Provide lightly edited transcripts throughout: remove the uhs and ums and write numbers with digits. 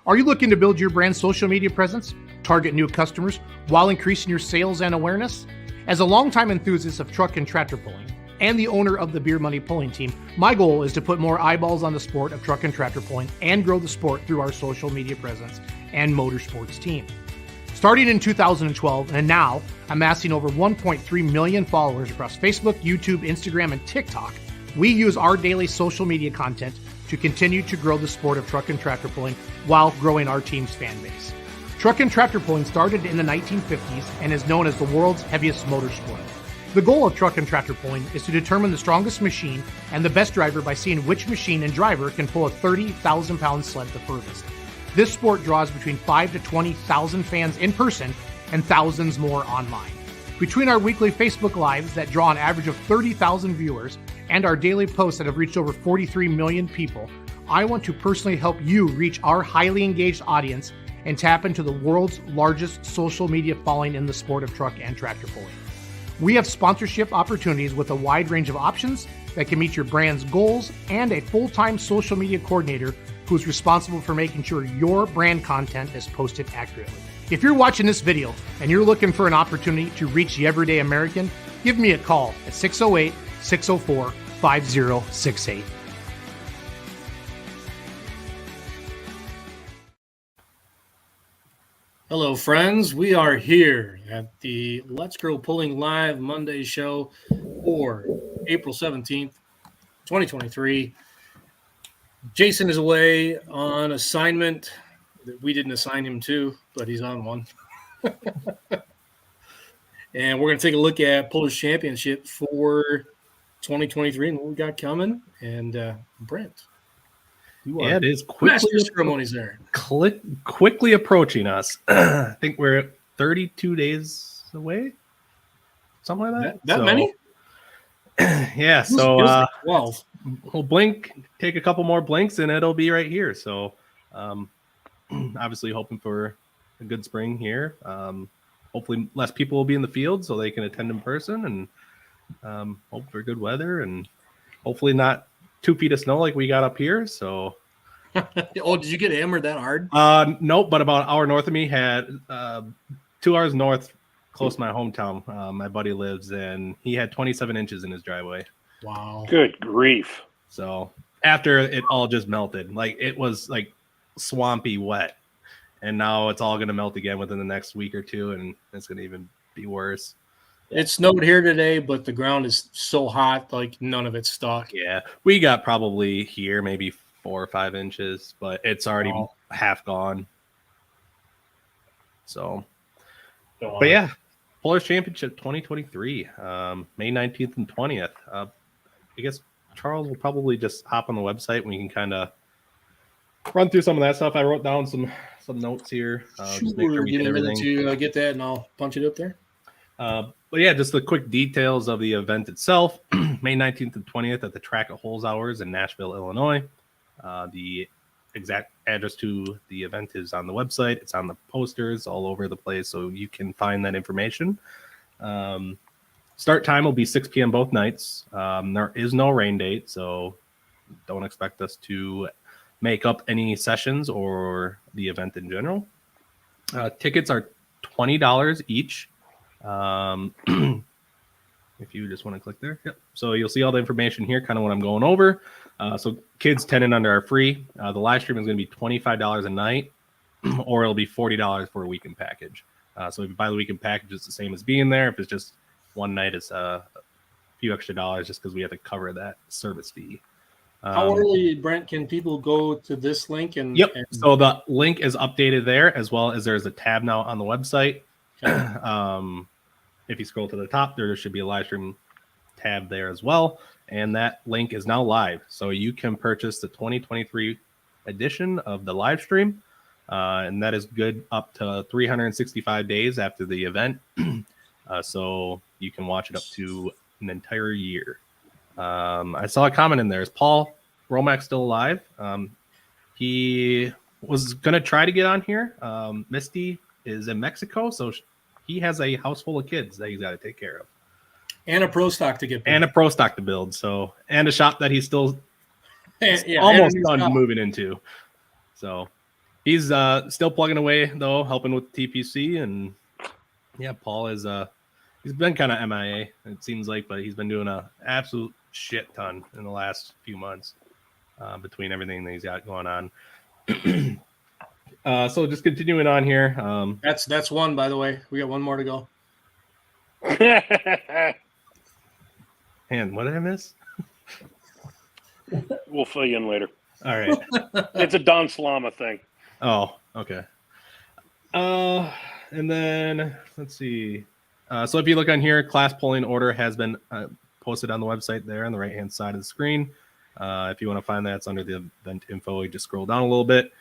Are you looking to build your brand's social media presence, target new customers, while increasing your sales and awareness? As a longtime enthusiast of truck and tractor pulling, and the owner of the Beer Money Pulling Team, my goal is to put more eyeballs on the sport of truck and tractor pulling and grow the sport through our social media presence and motorsports team. Starting in 2012 and now amassing over 1.3 million followers across Facebook, YouTube, Instagram, and TikTok, we use our daily social media content to continue to grow the sport of truck and tractor pulling while growing our team's fan base. Truck and tractor pulling started in the 1950s and is known as the world's heaviest motorsport. The goal of truck and tractor pulling is to determine the strongest machine and the best driver by seeing which machine and driver can pull a 30,000-pound sled the furthest. This sport draws between 5,000 to 20,000 fans in person and thousands more online. Between our weekly Facebook Lives that draw an average of 30,000 viewers and our daily posts that have reached over 43 million people, I want to personally help you reach our highly engaged audience and tap into the world's largest social media following in the sport of truck and tractor pulling. We have sponsorship opportunities with a wide range of options that can meet your brand's goals and a full-time social media coordinator who's responsible for making sure your brand content is posted accurately. If you're watching this video and you're looking for an opportunity to reach the everyday American, give me a call at 608-604-5068. Hello, friends. We are here at the Let's Grow Pulling Live Monday show for April 17th, 2023. Jason is away on assignment that we didn't assign him to, but he's on one. And we're going to take a look at Pullers Championship for 2023 and what we got coming. And Brent. Yeah, it is quickly approaching us. I think we're 32 days away, something like that. That many? Yeah, so like 12. We'll blink, take a couple more blinks, and it'll be right here. So, obviously, hoping for a good spring here. Hopefully, less people will be in the field so they can attend in person, and hope for good weather, and hopefully not 2 feet of snow like we got up here. So, oh, did you get hammered that hard? Nope. But about an hour north of me had 2 hours north, close to my hometown. My buddy lives, and he had 27 inches in his driveway. Wow! Good grief! So after it all just melted, like it was like swampy wet, and now it's all going to melt again within the next week or two, and it's going to even be worse. It snowed here today, but the ground is so hot, like none of it's stuck. Yeah, we got probably here maybe 4 or 5 inches, but it's already half gone. So, but yeah, Pullers Championship 2023, May 19th and 20th. I guess Charles will probably just hop on the website and we can kind of run through some of that stuff. I wrote down some notes here. Just make sure we get everything to get that, and I'll punch it up there. But yeah, just the quick details of the event itself. May 19th and 20th at the Track at Holes Hours in Nashville, Illinois. The exact address to the event is on the website. It's on the posters all over the place, so you can find that information. Start time will be 6 p.m. both nights. There is no rain date, so don't expect us to make up any sessions or the event in general. Tickets are $20 each. If you just want to click there. Yep. So you'll see all the information here, kind of what I'm going over. So kids 10 and under are free. The live stream is going to be $25 a night, or it'll be $40 for a weekend package. So if you buy the weekend package, it's the same as being there. If it's just one night, it's a few extra dollars just because we have to cover that service fee. How early, Brent, can people go to this link? Yep. So the link is updated there, as well as there's a tab now on the website. Okay. If you scroll to the top, there should be a live stream tab there as well. And that link is now live. So you can purchase the 2023 edition of the live stream. And that is good up to 365 days after the event. So you can watch it up to an entire year. I saw a comment in there. Is Paul Romack still alive? He was going to try to get on here. Misty is in Mexico, so he has a house full of kids that he's got to take care of. And a pro stock to get built. And a pro stock to build. So, and a shop that he's still almost done moving into. So he's still plugging away though, helping with TPC, and yeah, Paul is he's been kind of MIA, it seems like, but he's been doing a absolute shit ton in the last few months between everything that he's got going on. So just continuing on here. That's one, by the way. We got one more to go. And what did I miss? We'll fill you in later. All right. It's a Don Slama thing. Oh, okay. And then let's see. So if you look on here, class polling order has been posted on the website there on the right-hand side of the screen. If you want to find that, it's under the event info. You just scroll down a little bit.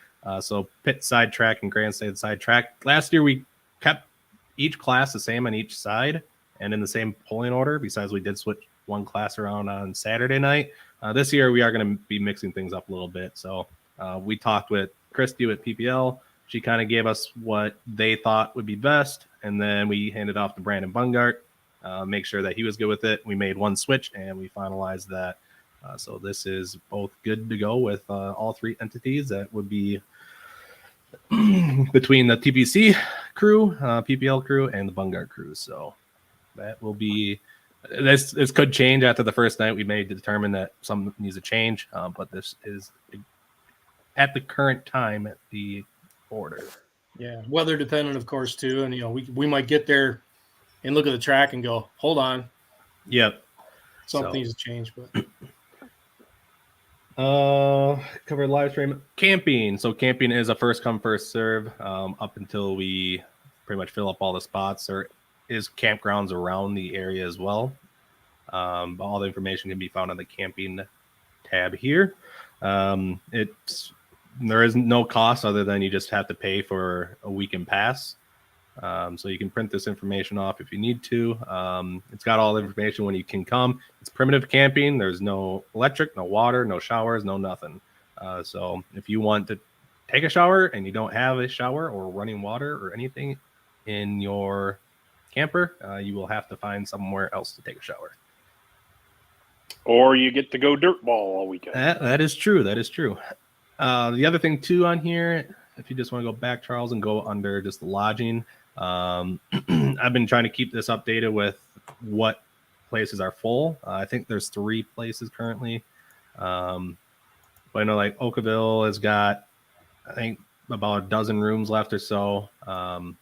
So pit side track and grandstand side track. Last year, we kept each class the same on each side and in the same polling order. Besides, we did switch one class around on Saturday night. This year, we are going to be mixing things up a little bit. So we talked with Christy at PPL. She kind of gave us what they thought would be best, and then we handed off to Brandon Bungart, make sure that he was good with it. We made one switch, and we finalized that. So this is both good to go with all three entities. That would be between the TPC crew, PPL crew, and the Bungart crew. So that will be this could change after the first night. We may determine that something needs to change, but this is at the current time at the order. Yeah, weather dependent, of course, too. And we might get there and look at the track and go, hold on, Yep. something needs to change. But cover live stream camping. So camping is a first come first serve up until we pretty much fill up all the spots. There is campgrounds around the area as well. But all the information can be found on the camping tab here. There is no cost other than you just have to pay for a weekend pass. So you can print this information off if you need to. It's got all the information when you can come. It's primitive camping. There's no electric, no water, no showers, no nothing. So if you want to take a shower and you don't have a shower or running water or anything in your camper, you will have to find somewhere else to take a shower. Or you get to go dirt ball all weekend. That is true. That is true. The other thing too on here, if you just want to go back, Charles, and go under just the lodging, I've been trying to keep this updated with what places are full. I think there's 3 places currently. But I know like Oakville has got, I think, about a dozen rooms left or so. And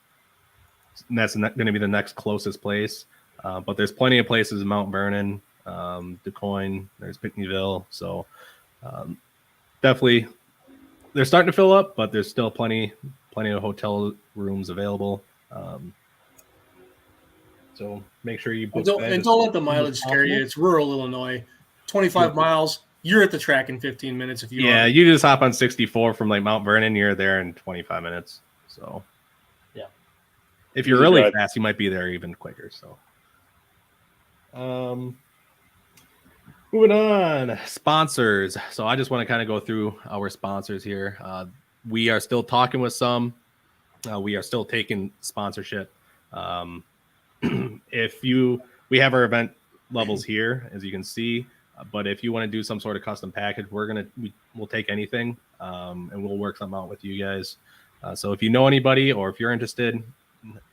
that's going to be the next closest place. But there's plenty of places in Mount Vernon, DuQuoin, there's Pinckneyville. So definitely they're starting to fill up, but there's still plenty of hotel rooms available. So make sure you book don't let the mileage scare you. It's rural Illinois, 25 miles. You're at the track in 15 minutes if you. Yeah, you just hop on 64 from like Mount Vernon. You're there in 25 minutes. So yeah, if you're really fast, you might be there even quicker. So, moving on, sponsors. So I just want to kind of go through our sponsors here. We are still talking with some. We are still taking sponsorship. We have our event levels here, as you can see. But if you want to do some sort of custom package, we'll take anything, and we'll work something out with you guys. So if you know anybody or if you're interested,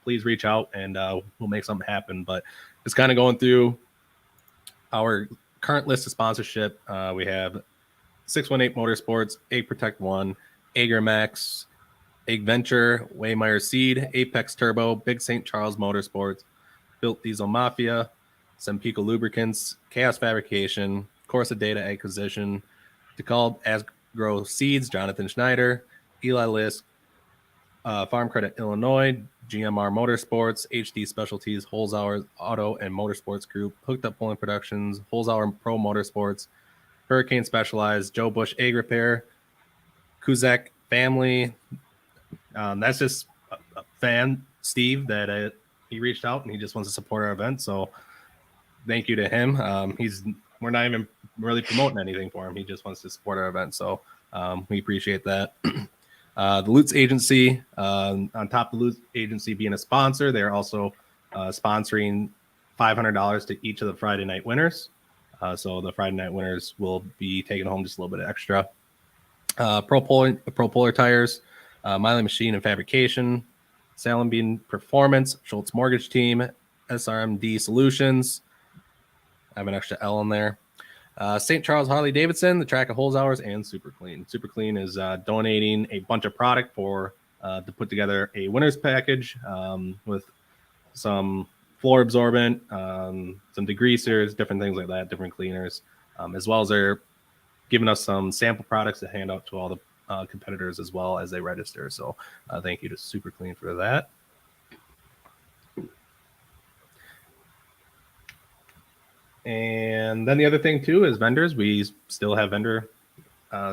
please reach out and we'll make something happen. But it's kind of going through our current list of sponsorship. We have 618 Motorsports, Egg Protect One, AgerMax, Egg Venture, Waymeyer Seed, Apex Turbo, Big St. Charles Motorsports, Built Diesel Mafia, Sempico Lubricants, Chaos Fabrication, Corsa Data Acquisition, DeKalb Asgrow Seeds, Jonathan Schneider, Eli Lisk, Farm Credit Illinois, GMR Motorsports, HD Specialties, Holzhauer Auto and Motorsports Group, Hooked Up Pulling Productions, Holzhauer Pro Motorsports, Hurricane Specialized, Joe Bush Egg Repair, Kuzak Family. That's just a fan, Steve, that he reached out and he just wants to support our event. So thank you to him. We're not even really promoting anything for him. He just wants to support our event. So we appreciate that. The Lutz Agency, on top of the Lutz Agency being a sponsor, they're also sponsoring $500 to each of the Friday night winners. So the Friday night winners will be taking home just a little bit extra. Pro Polar Tires, Miley Machine and Fabrication, Salem Bean Performance, Schultz Mortgage Team, SRMD Solutions. I have an extra L in there. St. Charles Harley Davidson, the Track of Holes Hours, and Super Clean. Super Clean is donating a bunch of product for to put together a winner's package with some floor absorbent, some degreasers, different things like that, different cleaners, as well as they're giving us some sample products to hand out to all the competitors as well as they register. So thank you to Super Clean for that. And then the other thing too is vendors. We still have vendor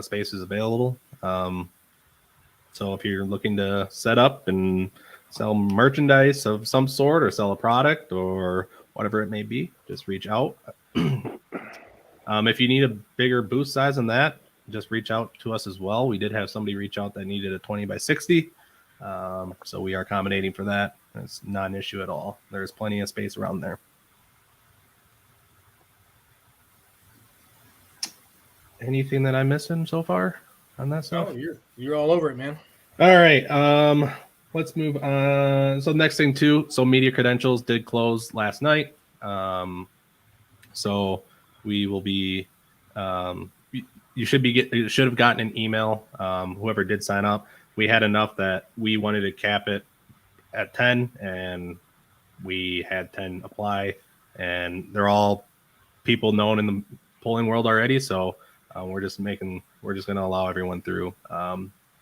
spaces available. So if you're looking to set up and sell merchandise of some sort or sell a product or whatever it may be, just reach out. If you need a bigger booth size than that, just reach out to us as well. We did have somebody reach out that needed a 20 by 60. So we are accommodating for that. It's not an issue at all. There's plenty of space around there. Anything that I'm missing so far on that stuff? Oh, you're all over it, man. All right. Let's move on. So next thing too. So media credentials did close last night. So we will be. You should have gotten an email. Whoever did sign up, we had enough that we wanted to cap it at 10, and we had 10 apply, and they're all people known in the polling world already. So we're just going to allow everyone through.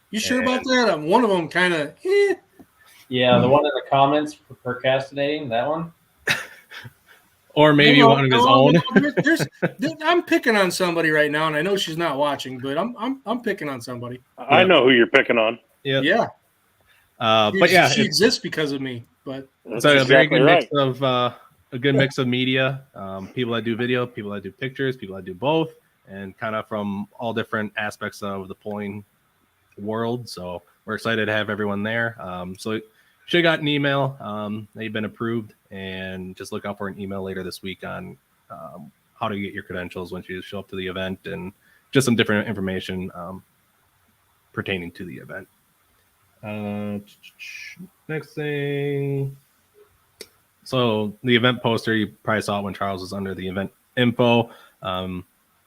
You sure about that? One of them kind of. Yeah, the one in the comments for procrastinating, that one. Or maybe one of his own. I'm picking on somebody right now, and I know she's not watching, but I'm picking on somebody. I know who you're picking on. Yeah. But yeah, she exists because of me. But That's so exactly a very good right. mix of a good mix of media. People that do video, people that do pictures, people that do both, and kind of from all different aspects of the polling world. So we're excited to have everyone there. So you should have got an email that you've been approved, and just look out for an email later this week on how to get your credentials once you show up to the event, and just some different information pertaining to the event. Next thing. So the event poster, you probably saw it when Charles was under the event info.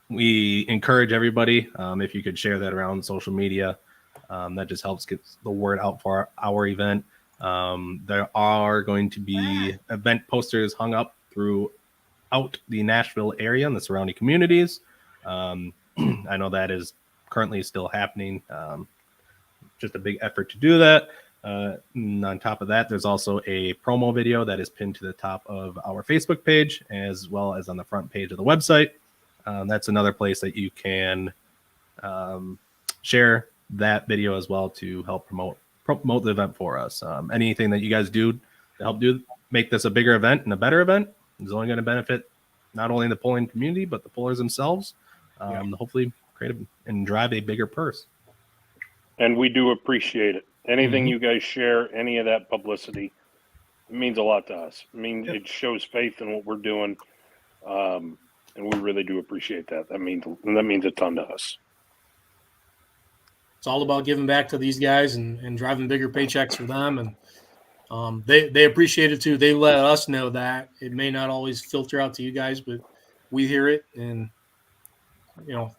We encourage everybody, if you could share that around social media, that just helps get the word out for our event. There are going to be event posters hung up throughout the Nashville area and the surrounding communities. I know that is currently still happening. Just a big effort to do that. And on top of that, there's also a promo video that is pinned to the top of our Facebook page, as well as on the front page of the website. That's another place that you can share that video as well to help promote the event for us. Anything that you guys do to help make this a bigger event and a better event is only going to benefit not only the polling community, but the pollers themselves. Hopefully create and drive a bigger purse. And we do appreciate it. Anything you guys share, any of that publicity, it means a lot to us. I mean, it shows faith in what we're doing, and we really do appreciate that. That means a ton to us. it's all about giving back to these guys and driving bigger paychecks for them. And they appreciate it too. They let us know that. It may not always filter out to you guys, but we hear it, and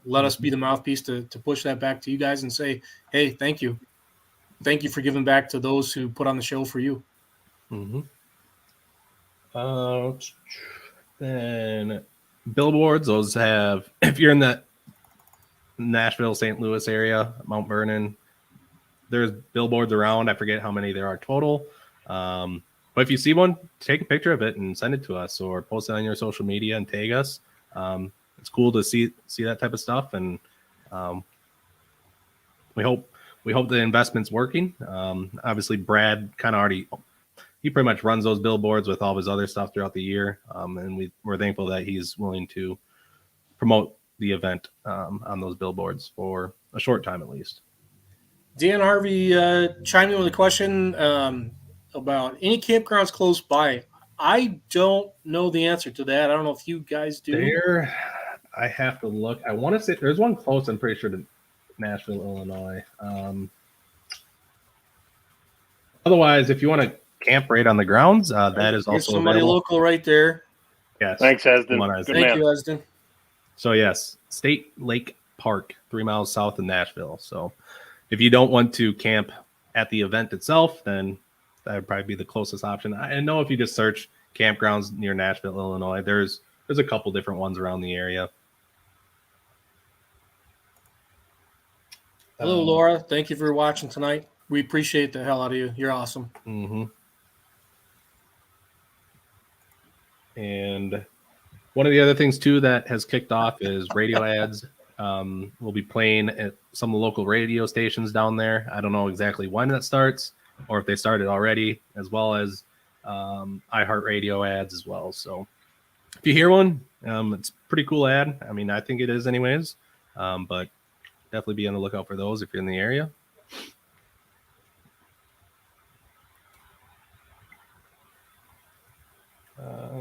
let us be the mouthpiece to push that back to you guys and say, hey, thank you. Thank you for giving back to those who put on the show for you. Then billboards, those have, if you're in that Nashville, St. Louis area, Mount Vernon, there's billboards around. I forget how many there are total. But if you see one, take a picture of it and send it to us, or post it on your social media and tag us. It's cool to see that type of stuff, and we hope the investment's working. Obviously, Brad he pretty much runs those billboards with all of his other stuff throughout the year, and we're thankful that he's willing to promote the event on those billboards for a short time at least. Dan Harvey chimed in with a question about any campgrounds close by. I don't know the answer to that. I don't know if you guys do. I have to look. I want to say there's one close. I'm pretty sure to Nashville, Illinois. Otherwise, if you want to camp right on the grounds, that is There's also somebody available. local right there. Yes. Thanks, Esden. Come on, Good Esden. Thank man. you, Esden. So yes, State Lake Park, 3 miles south of Nashville. So if you don't want to camp at the event itself, then that would probably be the closest option. I know if you just search campgrounds near Nashville, Illinois, there's a couple different ones around the area. Hello, Laura. Thank you for watching tonight. We appreciate the hell out of you. You're awesome. Mm-hmm. And one of the other things too that has kicked off is radio ads. We'll be playing at some of the local radio stations down there. I don't know exactly when that starts or if they started already, as well as iHeartRadio ads as well. So if you hear one, it's a pretty cool ad. I mean, I think it is anyways, but definitely be on the lookout for those if you're in the area.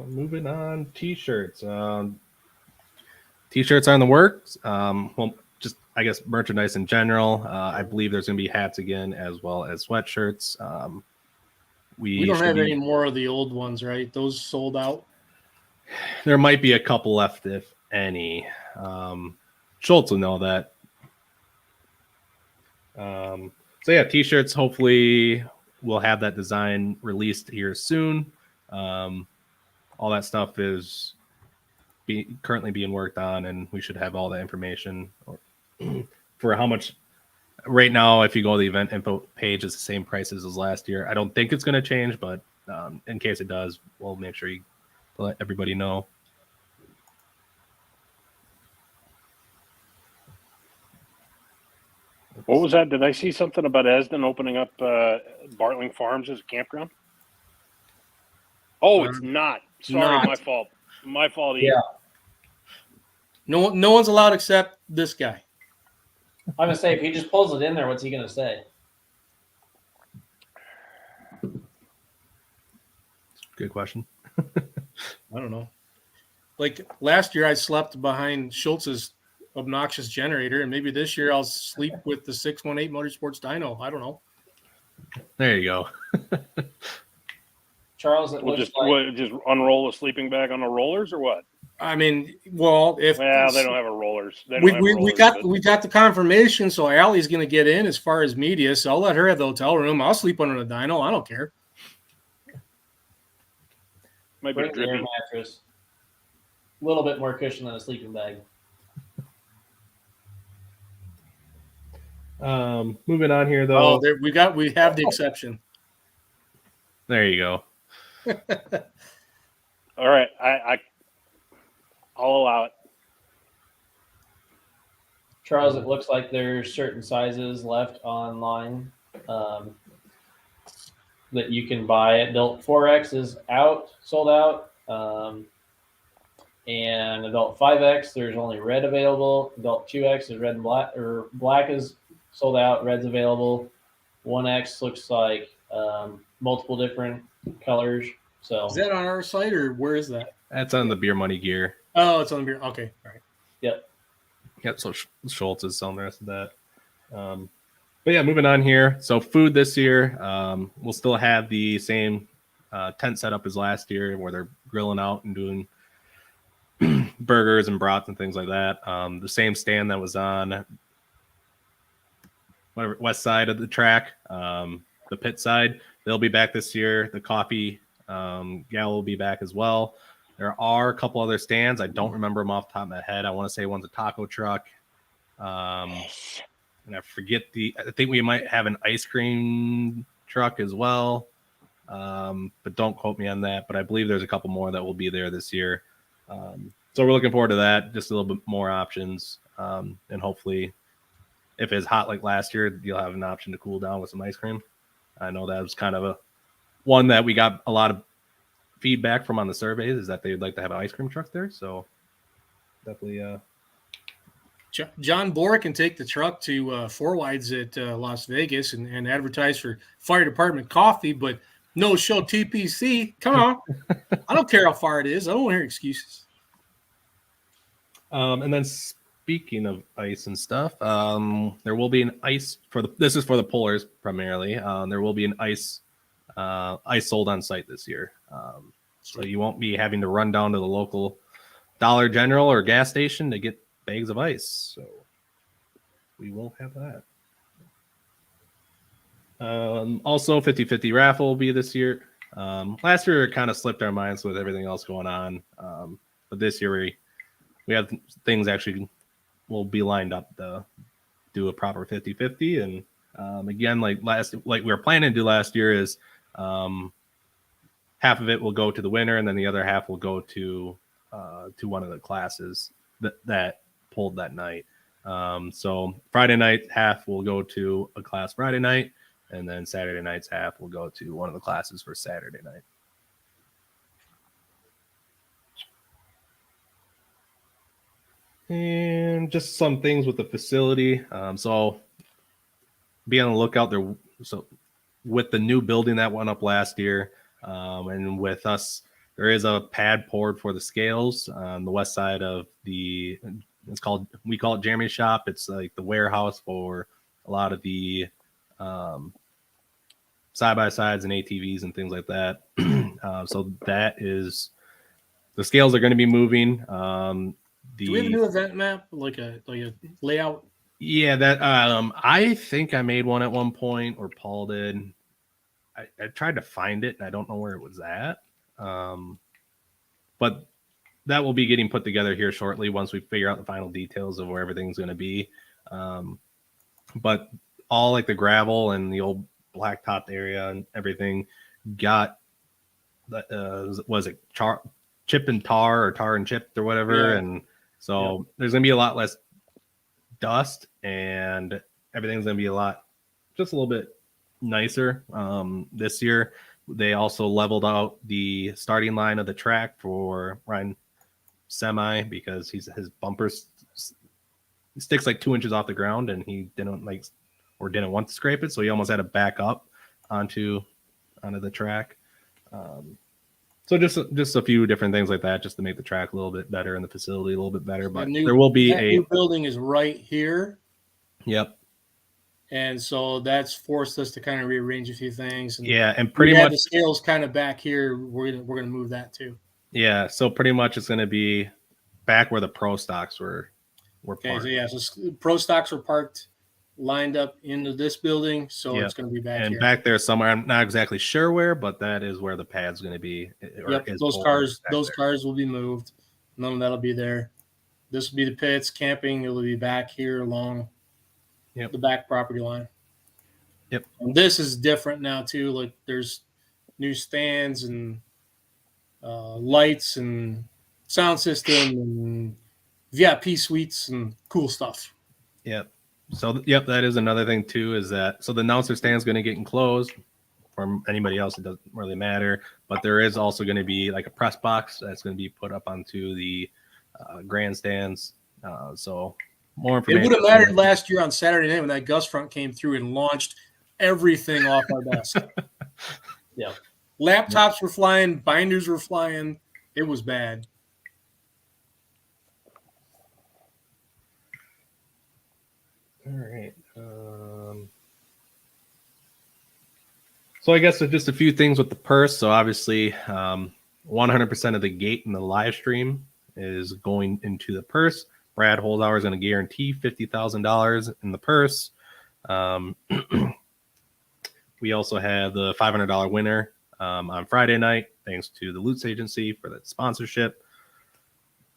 Moving on, t-shirts. T-shirts are in the works. Well, just I guess merchandise in general. I believe there's going to be hats again, as well as sweatshirts. We don't have any more of the old ones, right? Those sold out. There might be a couple left, if any. Schultz will know that. So yeah, t-shirts. Hopefully, we'll have that design released here soon. All that stuff is currently being worked on, and we should have all the information for how much. Right now, if you go to the event info page, it's the same prices as last year. I don't think it's going to change, but in case it does, we'll make sure you let everybody know. What was that? Did I see something about Esden opening up Bartling Farms as a campground? Oh, it's not. Sorry, not. my fault. My fault. Yeah. No one's allowed except this guy. I'm gonna say if he just pulls it in there, what's he gonna say? Good question. I don't know. Like last year, I slept behind Schultz's obnoxious generator, and maybe this year I'll sleep with the 618 Motorsports dyno. I don't know. There you go. Charles, it We'll looks just like just unroll a sleeping bag on the rollers, or what? I mean, well, if Well, they don't have a rollers. They don't we have we, rollers, got but we got the confirmation, so Allie's going to get in as far as media. So I'll let her have the hotel room. I'll sleep under the dyno. I don't care. might be bring the air drippy. mattress. A little bit more cushion than a sleeping bag. Moving on here, though. Oh, there we have the exception. There you go. All right, I'll allow it. Charles, it looks like there's certain sizes left online that you can buy. Adult 4X is sold out. And adult 5X, there's only red available. Adult 2X is red and black, or black is sold out. Red's available. 1X looks like multiple different colors. So Is that on our site or where is that? That's on the Beer Money gear. Oh, it's on the beer. Okay, all right. Yep, so Schultz is selling the rest of that. But yeah, moving on here. So food this year, we'll still have the same tent setup as last year, where they're grilling out and doing burgers and brats and things like that. The same stand that was on west side of the track, the pit side, they'll be back this year. The coffee gal will be back as well. There are a couple other stands. I don't remember them off the top of my head. I want to say one's a taco truck. And I forget I think we might have an ice cream truck as well. But don't quote me on that. But I believe there's a couple more that will be there this year. So we're looking forward to that. Just a little bit more options. And hopefully, if it's hot like last year, you'll have an option to cool down with some ice cream. I know that was kind of one that we got a lot of feedback from on the surveys, is that they'd like to have an ice cream truck there. So definitely. John Bohr can take the truck to Four Wides at Las Vegas and advertise for fire department coffee, but no show TPC. Come on. I don't care how far it is. I don't want to hear excuses. And then speaking of ice and stuff, there will be an ice this is for the pullers primarily. There will be an ice ice sold on site this year. So you won't be having to run down to the local Dollar General or gas station to get bags of ice. So we will have that. Also, 50-50 raffle will be this year. Last year, it kind of slipped our minds with everything else going on. But this year, we have things actually will be lined up to do a proper 50-50. And again, like we were planning to do last year is half of it will go to the winner, and then the other half will go to one of the classes that pulled that night. So Friday night half will go to a class Friday night, and then Saturday night's half will go to one of the classes for Saturday night. And just some things with the facility. So be on the lookout there. So with the new building that went up last year, and with us, there is a pad poured for the scales on the west side of we call it Jeremy's shop. It's like the warehouse for a lot of the side-by-sides and ATVs and things like that. So that is, the scales are going to be moving. Do we have a new event map, like a layout? Yeah, that I think I made one at one point, or Paul did. I tried to find it, and I don't know where it was at. But that will be getting put together here shortly once we figure out the final details of where everything's going to be. But all like the gravel and the old blacktop area and everything got was it chip and tar or tar and chipped or whatever, and so there's gonna be a lot less dust, and everything's gonna be just a little bit nicer. This year they also leveled out the starting line of the track for Ryan Semi because his bumpers sticks like 2 inches off the ground, and he didn't want to scrape it, so he almost had to back up onto the track. So just a few different things like that, just to make the track a little bit better and the facility a little bit better. But there will be a new building is right here. Yep. And so that's forced us to kind of rearrange a few things. And and pretty much the scales kind of back here. We're gonna move that too. Yeah, so pretty much it's gonna be back where the pro stocks were parked. Okay, so pro stocks were parked, lined up into this building, so it's going to be back here. Back there somewhere. I'm not exactly sure where, but that is where the pad's going to be. Those cars will be moved. None of that'll be there. This will be the pits. Camping, it'll be back here along the back property line. Yep. And this is different now too. Like there's new stands and lights and sound system and VIP suites and cool stuff. Yep. So, that is another thing too, is that, so the announcer stand is going to get enclosed. For anybody else, it doesn't really matter, but there is also going to be like a press box that's going to be put up onto the grandstands. So more information. It would have mattered last year on Saturday night when that gust front came through and launched everything off our desk. Yeah. Laptops were flying, binders were flying. It was bad. All right. So I guess there's just a few things with the purse. So obviously, 100% of the gate in the live stream is going into the purse. Brad Holdauer is going to guarantee $50,000 in the purse. We also have the $500 winner on Friday night, thanks to the Lutz Agency for that sponsorship.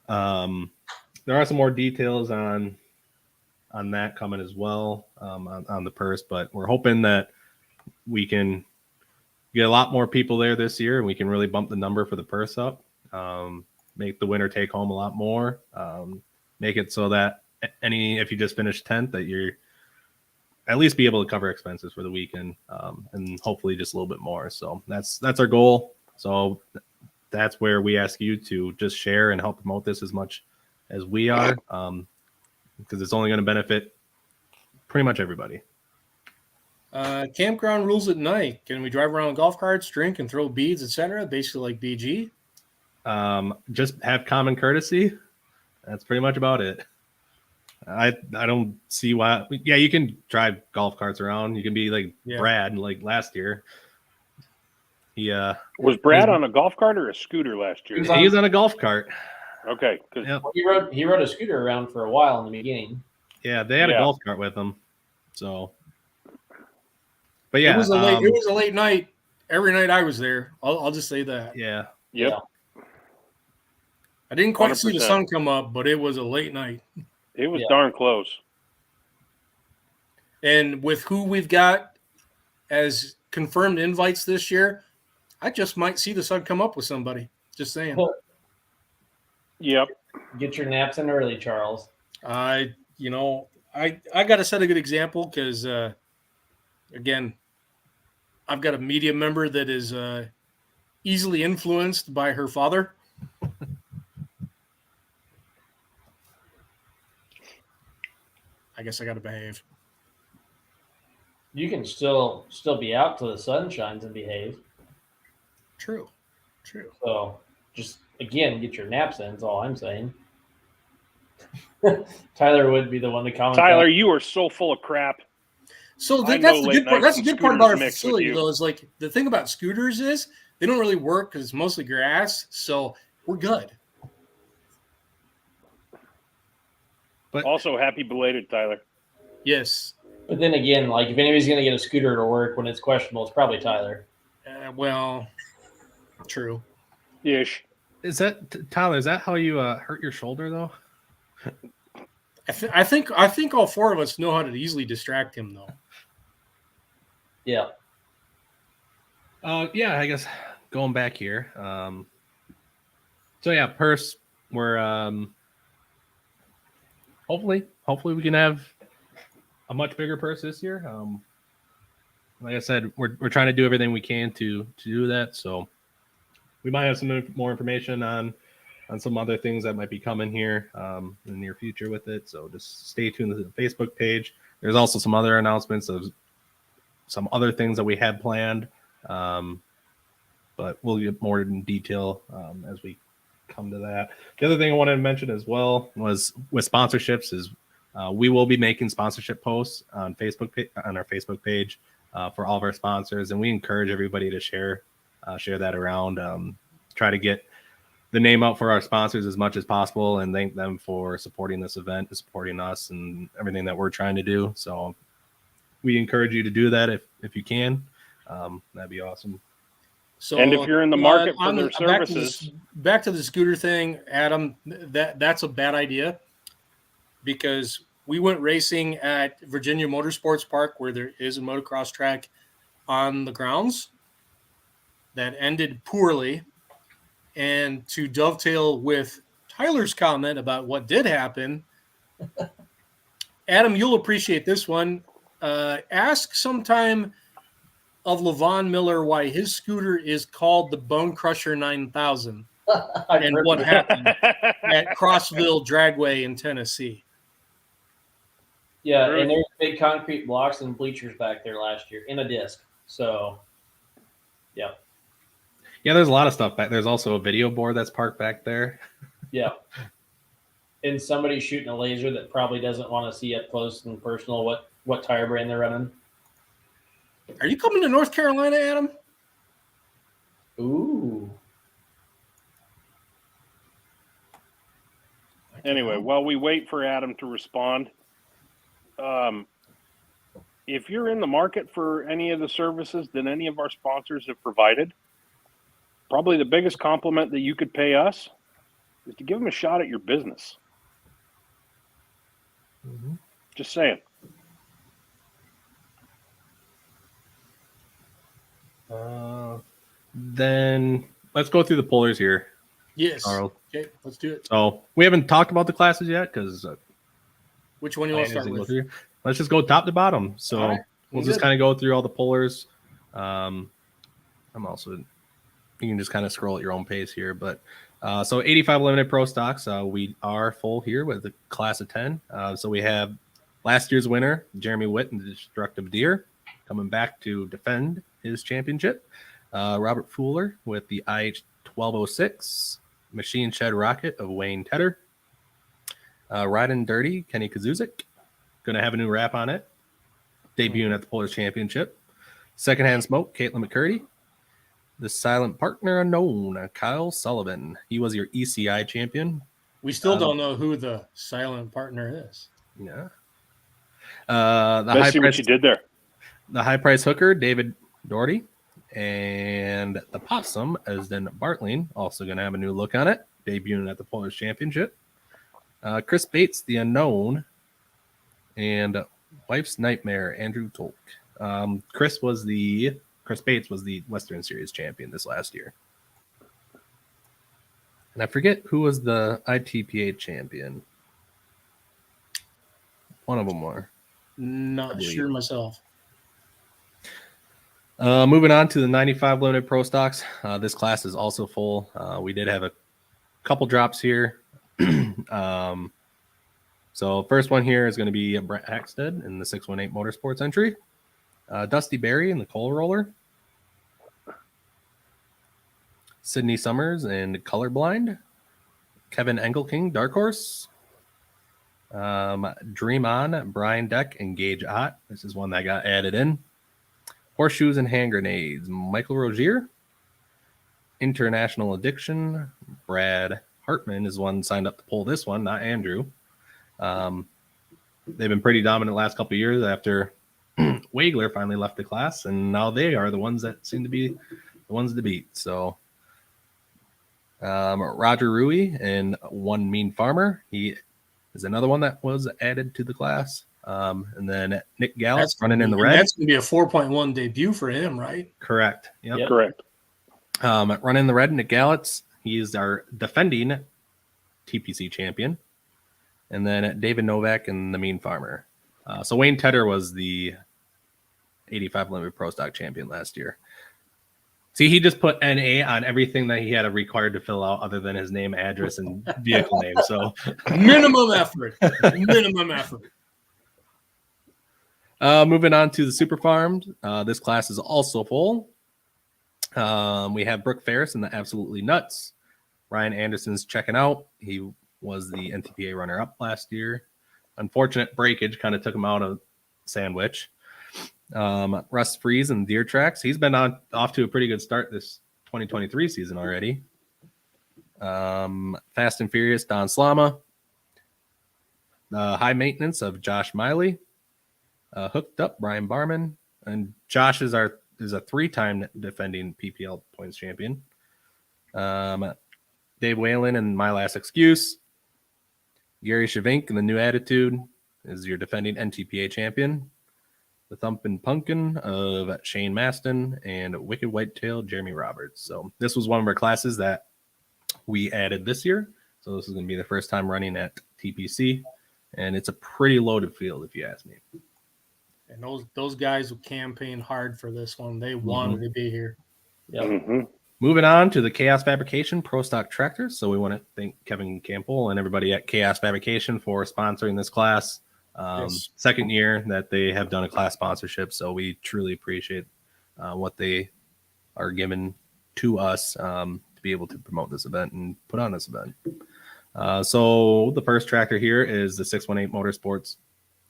There are some more details on that coming as well, on the purse, but we're hoping that we can get a lot more people there this year, and we can really bump the number for the purse up, make the winner take home a lot more, make it so that if you just finished 10th, that you're at least be able to cover expenses for the weekend, and hopefully just a little bit more. So that's our goal. So that's where we ask you to just share and help promote this as much as we are, because it's only going to benefit pretty much everybody. Campground rules at night. Can we drive around with golf carts, drink, and throw beads, etc.? Basically like BG. Just have common courtesy. That's pretty much about it. I don't see why. Yeah, you can drive golf carts around. You can be like Brad, like last year. He Was Brad on a golf cart or a scooter last year? he was on a golf cart. Okay, 'cause- Yep. He rode a scooter around for a while in the beginning. Yeah, they had a Yeah. golf cart with him. So, but yeah, it was a late night. Every night I was there. I'll just say that. yeah. yep. I didn't quite see the 100%. sun come up, but it was a late night. It was Yeah. darn close. And with who we've got as confirmed invites this year, I just might see the sun come up with somebody. Just saying. Yep. Get your naps in early, Charles. I got to set a good example because, again, I've got a media member that is easily influenced by her father. I guess I got to behave. You can still be out till the sun shines and behave. True. So just again, get your naps in. Is all I'm saying. Tyler would be the one to comment. Tyler, you are so full of crap. So I that's know the late good part. nights That's the and good part about our scooters mix with facility, you. though. Is like the thing about scooters is they don't really work because it's mostly grass. So we're good. Also, happy belated, Tyler. Yes. But then again, like if anybody's going to get a scooter to work when it's questionable, it's probably Tyler. Well, true. Ish. Is that Tyler? Is that how you hurt your shoulder though? I think all four of us know how to easily distract him, though. Yeah. Yeah, I guess going back here. So yeah, purse. We're hopefully we can have a much bigger purse this year. Like I said, we're trying to do everything we can to do that. So we might have some more information on some other things that might be coming here in the near future with it. So just stay tuned to the Facebook page. There's also some other announcements of some other things that we had planned, but we'll get more in detail as we come to that. The other thing I wanted to mention as well was with sponsorships is we will be making sponsorship posts on on our Facebook page for all of our sponsors, and we encourage everybody to share that around. Try to get the name out for our sponsors as much as possible and thank them for supporting this event, supporting us and everything that we're trying to do. So we encourage you to do that if you can. That'd be awesome. So, And if you're in the market for their back services, back to the scooter thing, Adam, that's a bad idea because we went racing at Virginia Motorsports Park where there is a motocross track on the grounds that ended poorly. And to dovetail with Tyler's comment about what did happen, Adam, you'll appreciate this one. Ask sometime of Levon Miller why his scooter is called the Bone Crusher 9000 and what happened at Crossville Dragway in Tennessee. Yeah, and there's big concrete blocks and bleachers back there last year in a disc. So, yeah. Yeah, there's a lot of stuff back. There's also a video board that's parked back there. Yeah. And somebody shooting a laser that probably doesn't want to see up close and personal what tire brand they're running. Are you coming to North Carolina, Adam? Ooh. anyway, while we wait for Adam to respond, if you're in the market for any of the services that any of our sponsors have provided, probably the biggest compliment that you could pay us is to give them a shot at your business. Mm-hmm. Just saying. Then let's go through the pullers here. Yes. Charles. Okay, let's do it. So we haven't talked about the classes yet because Which one you want to start with? Let's just go top to bottom. So All right. we'll just kind of go through all the pullers. I'm also, you can just kind of scroll at your own pace here. But so 85 limited pro stocks, we are full here with the class of 10. So we have last year's winner, Jeremy Witt in the Destructive Deer, coming back to defend his championship. Robert Fuller with the IH 1206, Machine Shed Rocket of Wayne Tedder. Riding Dirty, Kenny Kazuzik. Going to have a new wrap on it. Debuting at the Pullers Championship. Secondhand Smoke, Caitlin McCurdy. the silent partner unknown, Kyle Sullivan. He was your ECI champion. We still don't know who the silent partner is. Yeah. Let's see what you did there. The high price hooker, David Doherty, and the possum, Esden Bartling, also going to have a new look on it, debuting at the Polish Championship. Chris Bates, the unknown, and wife's nightmare, Andrew Tolk. Chris Bates was the Western Series champion this last year. And I forget who was the ITPA champion. One of them were. Not sure myself. Moving on to the 95 limited pro stocks. This class is also full. We did have a couple drops here. So first one here is going to be Brett Hackstead in the 618 Motorsports entry. Dusty Berry in the coal roller. Sydney Summers and Colorblind. Kevin Engelking, Dark Horse. Dream On, Brian Deck, and Gage Ott. This is one that got added in. Horseshoes and Hand Grenades, Michael Rogier. International Addiction, Brad Hartman is one signed up to pull this one, not Andrew. They've been pretty dominant the last couple of years after Wagler finally left the class, and now they are the ones that seem to be the ones to beat. So Roger Rui and One Mean Farmer, he is another one that was added to the class. And then Nick Gallup running in the red. That's going to be a 4.1 debut for him, right? Correct. Yep. Correct. Running in the red, Nick Gallup. He is our defending TPC champion. And then David Novak and the Mean Farmer. So Wayne Tedder was the 85 limited pro stock champion last year. See, he just put NA on everything that he had required to fill out other than his name, address, and vehicle name. So minimum effort. Minimum effort. Moving on to the Super Farms. This class is also full. We have Brooke Ferris and the Absolutely Nuts. Ryan Anderson's checking out. He was the NTPA runner-up last year. Unfortunate breakage kind of took him out of Sandwich. Russ Freeze and Deer Tracks. He's been off to a pretty good start this 2023 season already. Fast and Furious, Don Slama. High Maintenance of Josh Miley. Hooked Up, Brian Barman. And Josh is a 3-time defending PPL points champion. Dave Whalen and My Last Excuse. Gary Shavink and the New Attitude is your defending NTPA champion. The Thumpin' Pumpkin of Shane Maston and Wicked Whitetail Jeremy Roberts. So this was one of our classes that we added this year. So this is going to be the first time running at TPC, and it's a pretty loaded field if you ask me. And those guys who campaigned hard for this one, they wanted to be here. Yep. Mm-hmm. Moving on to the Chaos Fabrication Pro Stock Tractors. So we want to thank Kevin Campbell and everybody at Chaos Fabrication for sponsoring this class. Yes. Second year that they have done a class sponsorship. So we truly appreciate what they are giving to us to be able to promote this event and put on this event. So the first tractor here is the 618 Motorsports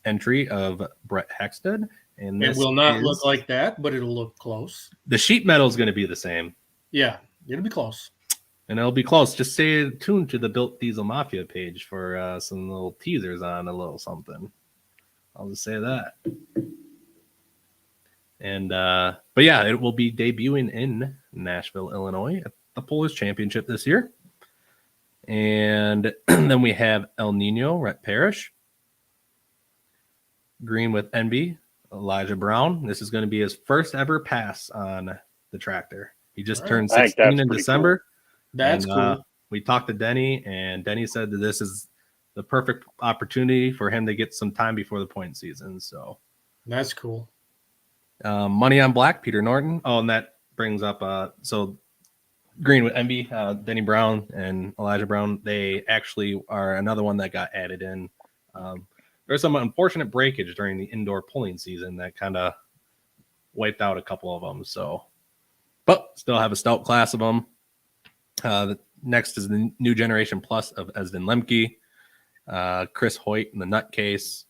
entry of Brett Hackstead. And It will not look like that, but it'll look close. The sheet metal is going to be the same. Yeah, it'll be close. And it'll be close. Just stay tuned to the Built Diesel Mafia page for some little teasers on a little something. I'll just say that. And but yeah, it will be debuting in Nashville, Illinois at the Polish Championship this year. And then we have El Nino, Rhett Parrish. Green with Envy, Elijah Brown. This is going to be his first ever pass on the tractor. He just turned 16 in December. Cool. That's cool. We talked to Denny, and Denny said that this is the perfect opportunity for him to get some time before the point season. So that's cool. Money on Black, Peter Norton. Oh, and that brings up so Green with Envy, Denny Brown and Elijah Brown. They actually are another one that got added in. There's some unfortunate breakage during the indoor pulling season that kind of wiped out a couple of them. So, but still have a stout class of them. The next is the New Generation Plus of Esden Lemke, Chris Hoyt in the Nutcase.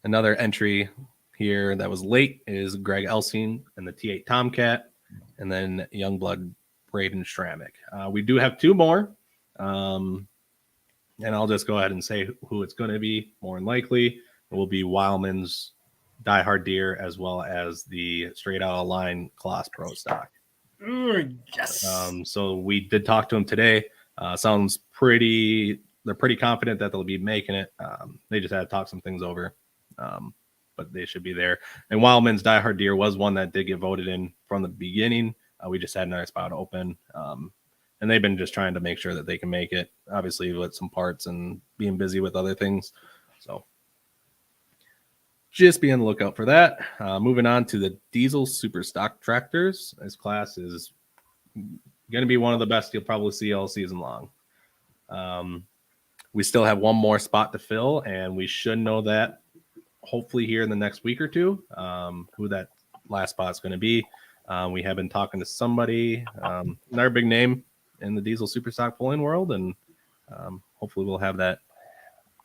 Another entry here that was late is Greg Elsing and the T8 Tomcat. and then Youngblood Braden Stramick. We do have 2 more, and I'll just go ahead and say who it's going to be. More than likely, it will be Wildman's Die Hard Deer, as well as the Straight Out of Line Class Pro stock. Yes. So we did talk to him today. Sounds pretty. They're pretty confident that they'll be making it. They just had to talk some things over, but they should be there. And Wildman's Die Hard Deer was one that did get voted in from the beginning. We just had another spot open, and they've been just trying to make sure that they can make it. Obviously, with some parts and being busy with other things, so. Just be on the lookout for that. Moving on to the diesel super stock tractors. This class is going to be one of the best you'll probably see all season long. We still have one more spot to fill, and we should know that hopefully here in the next week or two, who that last spot is going to be. We have been talking to somebody, another big name in the diesel super stock pulling world, and hopefully we'll have that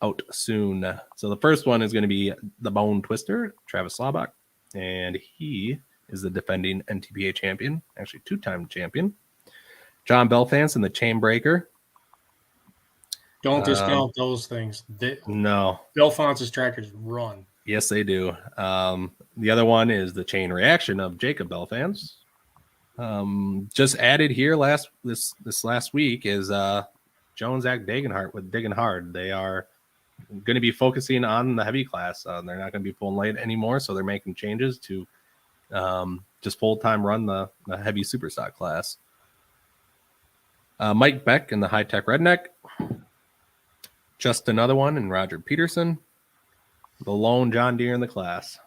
out soon. So the first one is going to be the Bone Twister, Travis Slabach, and he is the defending NTPA champion, actually 2-time champion. John Belfance and the Chain Breaker. Don't discount those things. No. Belfonte's tractors run. Yes, they do. The other one is the Chain Reaction of Jacob Belfance. Just added here this last week is Jones Act Dagenhart with Digging Hard. They are going to be focusing on the heavy class. They're not going to be pulling light anymore, so they're making changes to just full-time run the heavy super stock class. Mike Beck and the High Tech Redneck. Just another one, and Roger Peterson, the lone John Deere in the class.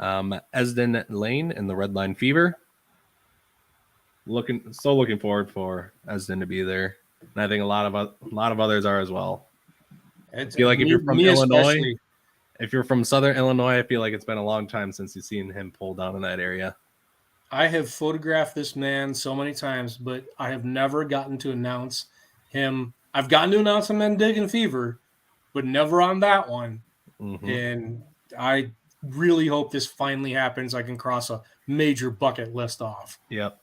Esden Lane and the Redline Fever. Looking forward for Esden to be there, and I think a lot of others are as well. I feel like if you're from Illinois, if you're from Southern Illinois, I feel like it's been a long time since you've seen him pull down in that area. I have photographed this man so many times, but I have never gotten to announce him. I've gotten to announce him in Digging Fever, but never on that one. Mm-hmm. And I really hope this finally happens. I can cross a major bucket list off. Yep.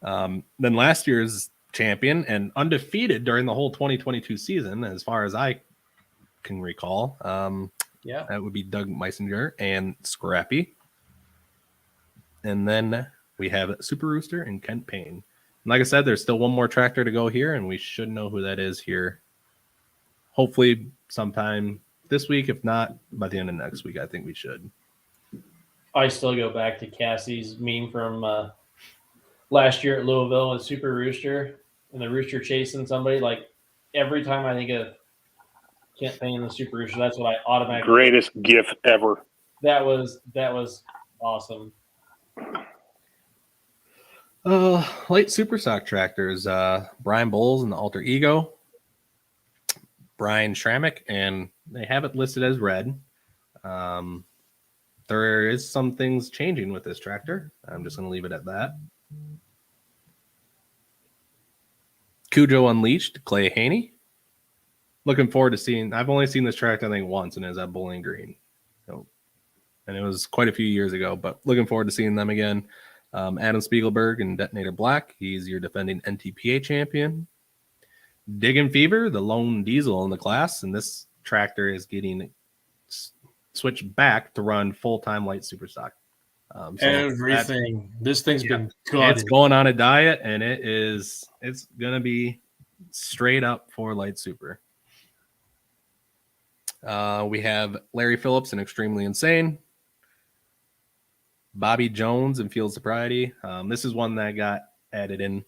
Then last year's champion and undefeated during the whole 2022 season, as far as I can recall. That would be Doug Meisinger and Scrappy. And then we have Super Rooster and Kent Payne. And like I said, there's still one more tractor to go here, and we should know who that is here. Hopefully sometime this week. If not, by the end of next week, I think we should. I still go back to Cassie's meme from last year at Louisville with Super Rooster and the rooster chasing somebody. Like every time I think of Kent Payne and the Super Rooster, that's what I automatically. Greatest GIF ever. That was awesome. Light super stock tractors. Brian Bowles and the Alter Ego. Brian Stramick, and they have it listed as red. There is some things changing with this tractor. I'm just going to leave it at that. Cujo Unleashed, Clay Haney. Looking forward to seeing. I've only seen this tractor, I think, once, and it was at Bowling Green. And it was quite a few years ago, but looking forward to seeing them again. Adam Spiegelberg and Detonator Black. He's your defending NTPA champion. Diggin' Fever, the lone diesel in the class, and this tractor is getting switched back to run full-time light super stock. This thing's been good. It's going on a diet, and it's going to be straight up for light super. We have Larry Phillips and Extremely Insane. Bobby Jones and Field Sobriety. This is one that got added in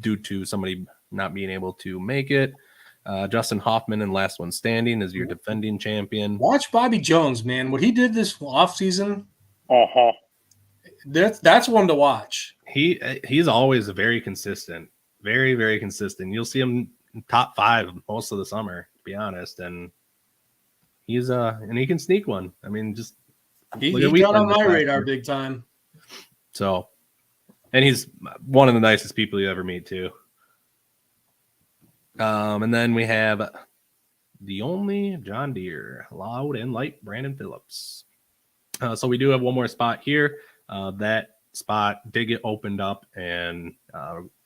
due to somebody not being able to make it. Justin Hoffman and Last One Standing is your defending champion. Watch Bobby Jones, man. What he did this offseason, Uh-huh. that's one to watch. He's always very consistent. Very, very consistent. You'll see him in top 5 most of the summer, to be honest. And he's and he can sneak one. I mean, just he got on my radar big time. So, and he's one of the nicest people you ever meet too. And then we have the only John Deere, loud and light, Brandon Phillips. So we do have one more spot here. That spot did get opened up, and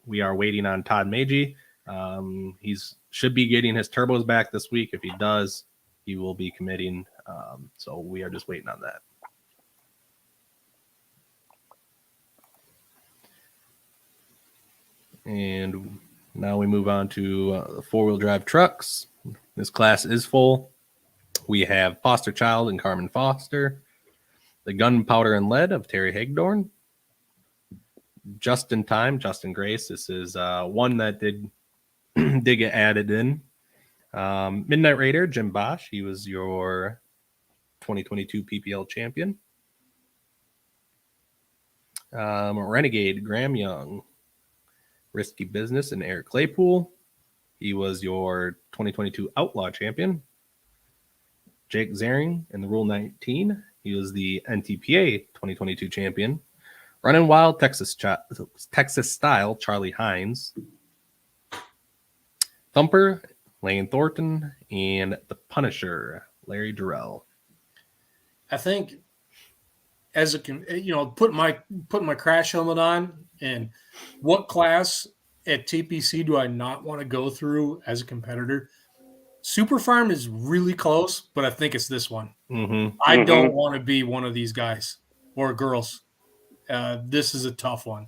we are waiting on Todd Magee. He's should be getting his turbos back this week. If he does, he will be committing. So we are just waiting on that. And now we move on to the four-wheel drive trucks. This class is full. We have Foster Child and Carmen Foster, the Gunpowder and Lead of Terry Hagdorn, Just in Time, Justin Grace. This is one that did get added in. Midnight Raider, Jim Bosch. He was your 2022 PPL champion. Renegade, Graham Young. Risky Business, and Eric Claypool. He was your 2022 Outlaw champion. Jake Zering in the Rule 19. He was the NTPA 2022 champion. Running Wild, Texas Style, Charlie Hines. Thumper, Lane Thornton, and the Punisher, Larry Durrell. I think as a put my crash helmet on, and what class at TPC do I not want to go through as a competitor? Super Farm is really close, but I think it's this one. I don't want to be one of these guys or girls. This is a tough one.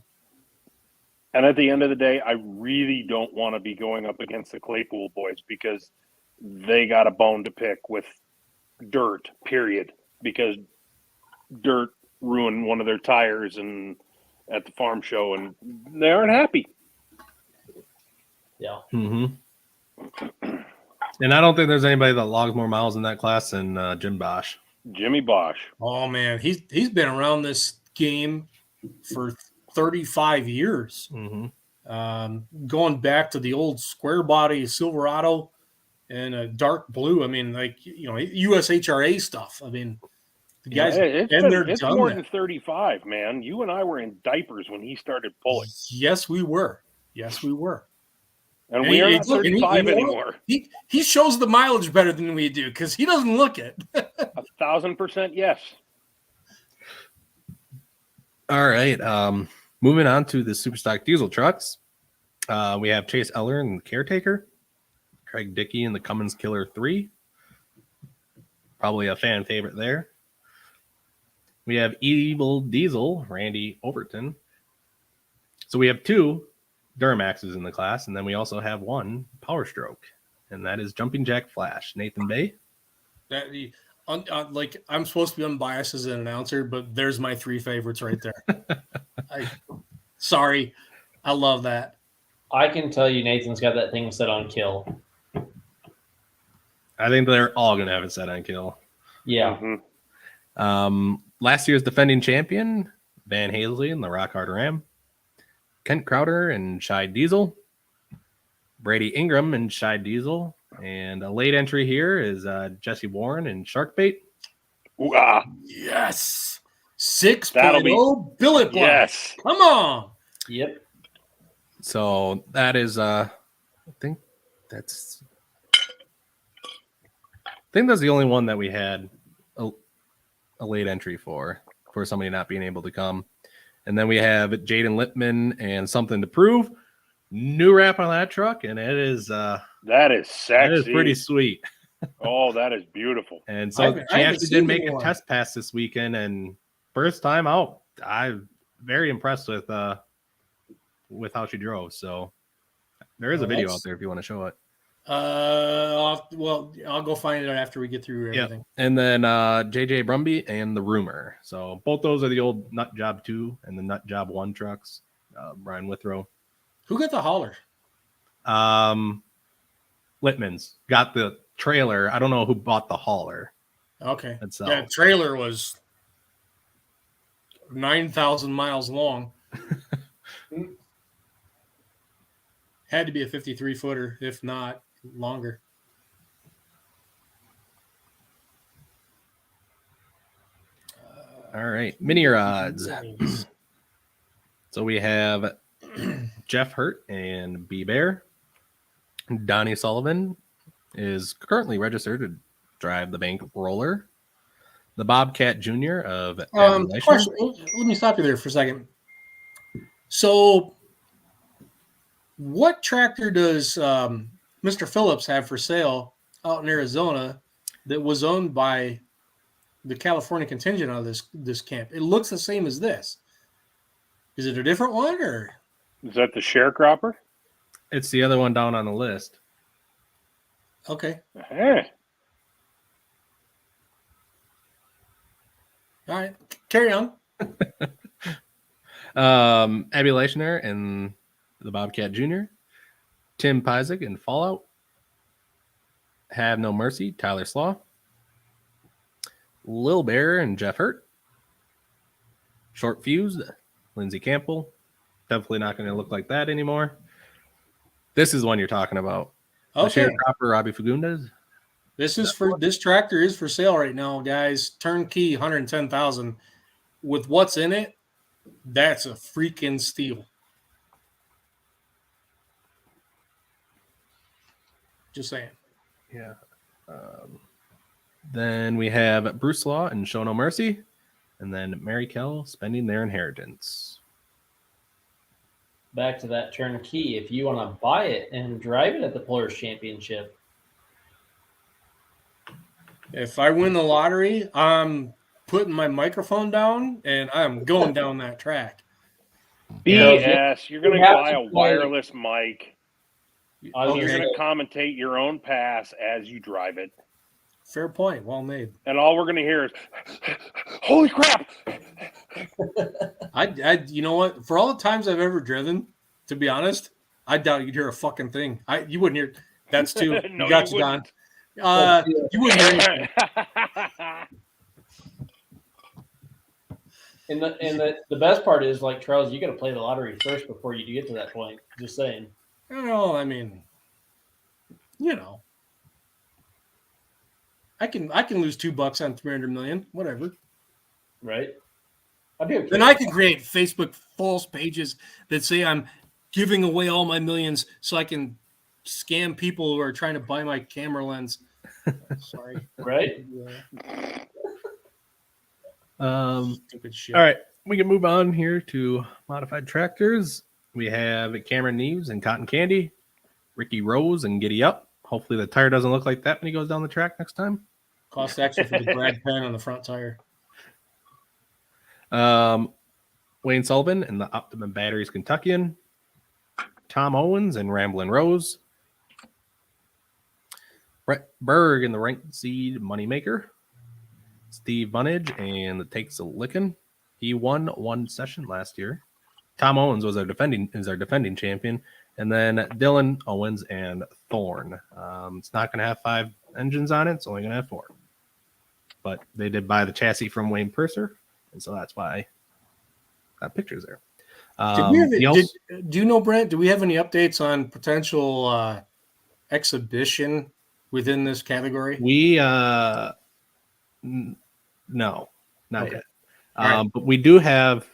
And at the end of the day, I really don't want to be going up against the Claypool boys because they got a bone to pick with dirt, period. Because dirt ruined one of their tires and at the farm show, and they aren't happy. Yeah. And I don't think there's anybody that logs more miles in that class than Jim Bosch. Jimmy Bosch. Oh man, he's been around this game for 35 years. Going back to the old square body Silverado and a dark blue. I mean, USHRA stuff. I mean, the guys it's more than 35, man. You and I were in diapers when he started pulling. Yes, we were. And we are not 35 anymore. He shows the mileage better than we do because he doesn't look it. 1,000% yes. All right. Moving on to the Superstock diesel trucks. We have Chase Eller and the Caretaker, Craig Dickey and the Cummins Killer 3. Probably a fan favorite there. We have Evil Diesel, Randy Overton. So we have 2 Duramaxes in the class, and then we also have 1 Power Stroke, and that is Jumping Jack Flash, Nathan Bay. I'm supposed to be unbiased as an announcer, but there's my 3 favorites right there. Sorry, I love that. I can tell you Nathan's got that thing set on kill. I think they're all going to have it set on kill. Yeah. Last year's defending champion, Van Hazley and the Rock Hard Ram. Kent Crowder and Shy Diesel. Brady Ingram and Shy Diesel. And a late entry here is Jesse Warren and Sharkbait. Yes. 6.0 billet block. Yes. Come on. Yep. So that is, I think that's the only one that we had a late entry for somebody not being able to come. And then we have Jaden Lippman and Something to Prove. New wrap on that truck, and it is that is sexy. That is pretty sweet. Oh, that is beautiful. And so she actually did make a test pass this weekend, and first time out, I'm very impressed with how she drove. So there is a video out there if you want to show it. I'll go find it after we get through everything. Yeah. And then JJ Brumby and the Rumor. So both those are the old Nut Job 2 and the Nut Job 1 trucks. Brian Withrow. Who got the hauler? Littman's got the trailer. I don't know who bought the hauler. Okay. Itself. That trailer was 9,000 miles long. Had to be a 53-footer, if not longer. All right. Mini rods. So we have Jeff Hurt and B Bear. Donnie Sullivan is currently registered to drive the bank roller. the Bobcat Jr. of Abby Leishman. Question. Let me stop you there for a second. So, what tractor does Mr. Phillips have for sale out in Arizona that was owned by the California contingent of this camp? It looks the same as this. Is it a different one, or Is that the sharecropper? It's the other one down on the list. okay? Hey, All right, carry on. Abby Leichner and the Bobcat Jr., Tim Pizek in Fallout, Have No Mercy, Tyler Slaw, Lil Bear and Jeff Hurt, Short Fused, Lindsey Campbell. Definitely not going to look like that anymore. This is the one you're talking about. Okay, The sharecropper, Robbie Fagundes. this tractor is for sale right now, guys. Turnkey, 110,000. With what's in it, that's a freaking steal. Just saying. Yeah. Then we have Bruce Law and Show No Mercy, and then Mary Kell spending their inheritance. Back to that turnkey. If you want to buy it and drive it at the Players Championship, If I win the lottery, I'm putting my microphone down and I'm going down that track. BS. You're going to you have buy to a play- wireless mic. I was Okay. You're gonna going say, to commentate your own pass as you drive it. Fair point. Well made. And all we're going to hear is, holy crap. I you know what? For all the times I've ever driven, to be honest, I doubt you'd hear a fucking thing. You wouldn't hear. That's too. No, you got you you, Don. wouldn't. You wouldn't hear anything. and the best part is, like, Charles, you got to play the lottery first before you get to that point. Just saying. No, I mean, you know, I can lose $2 on 300 million, whatever. Right? I'd be okay. Then I can create Facebook false pages that say I'm giving away all my millions so I can scam people who are trying to buy my camera lens. Sorry. Right? Stupid shit. All right, we can move on here to modified tractors. We have Cameron Neves and Cotton Candy, Ricky Rose and Giddy Up. Hopefully the tire doesn't look like that when he goes down the track next time. Cost extra for the drag pen on the front tire. Wayne Sullivan and the Optimum Batteries Kentuckian, Tom Owens and Ramblin' Rose, Brett Berg and the Ranked Seed Moneymaker, Steve Bunnage and the Takes a Lickin'. He won one session last year. Tom Owens was our defending champion, and then Dylan Owens and Thorne. It's not going to have 5 engines on it; it's only going to have 4. But they did buy the chassis from Wayne Purser, and so that's why that picture's there. Do you know, Brent? Do we have any updates on potential exhibition within this category? We no, not Okay. yet. All right. But we do have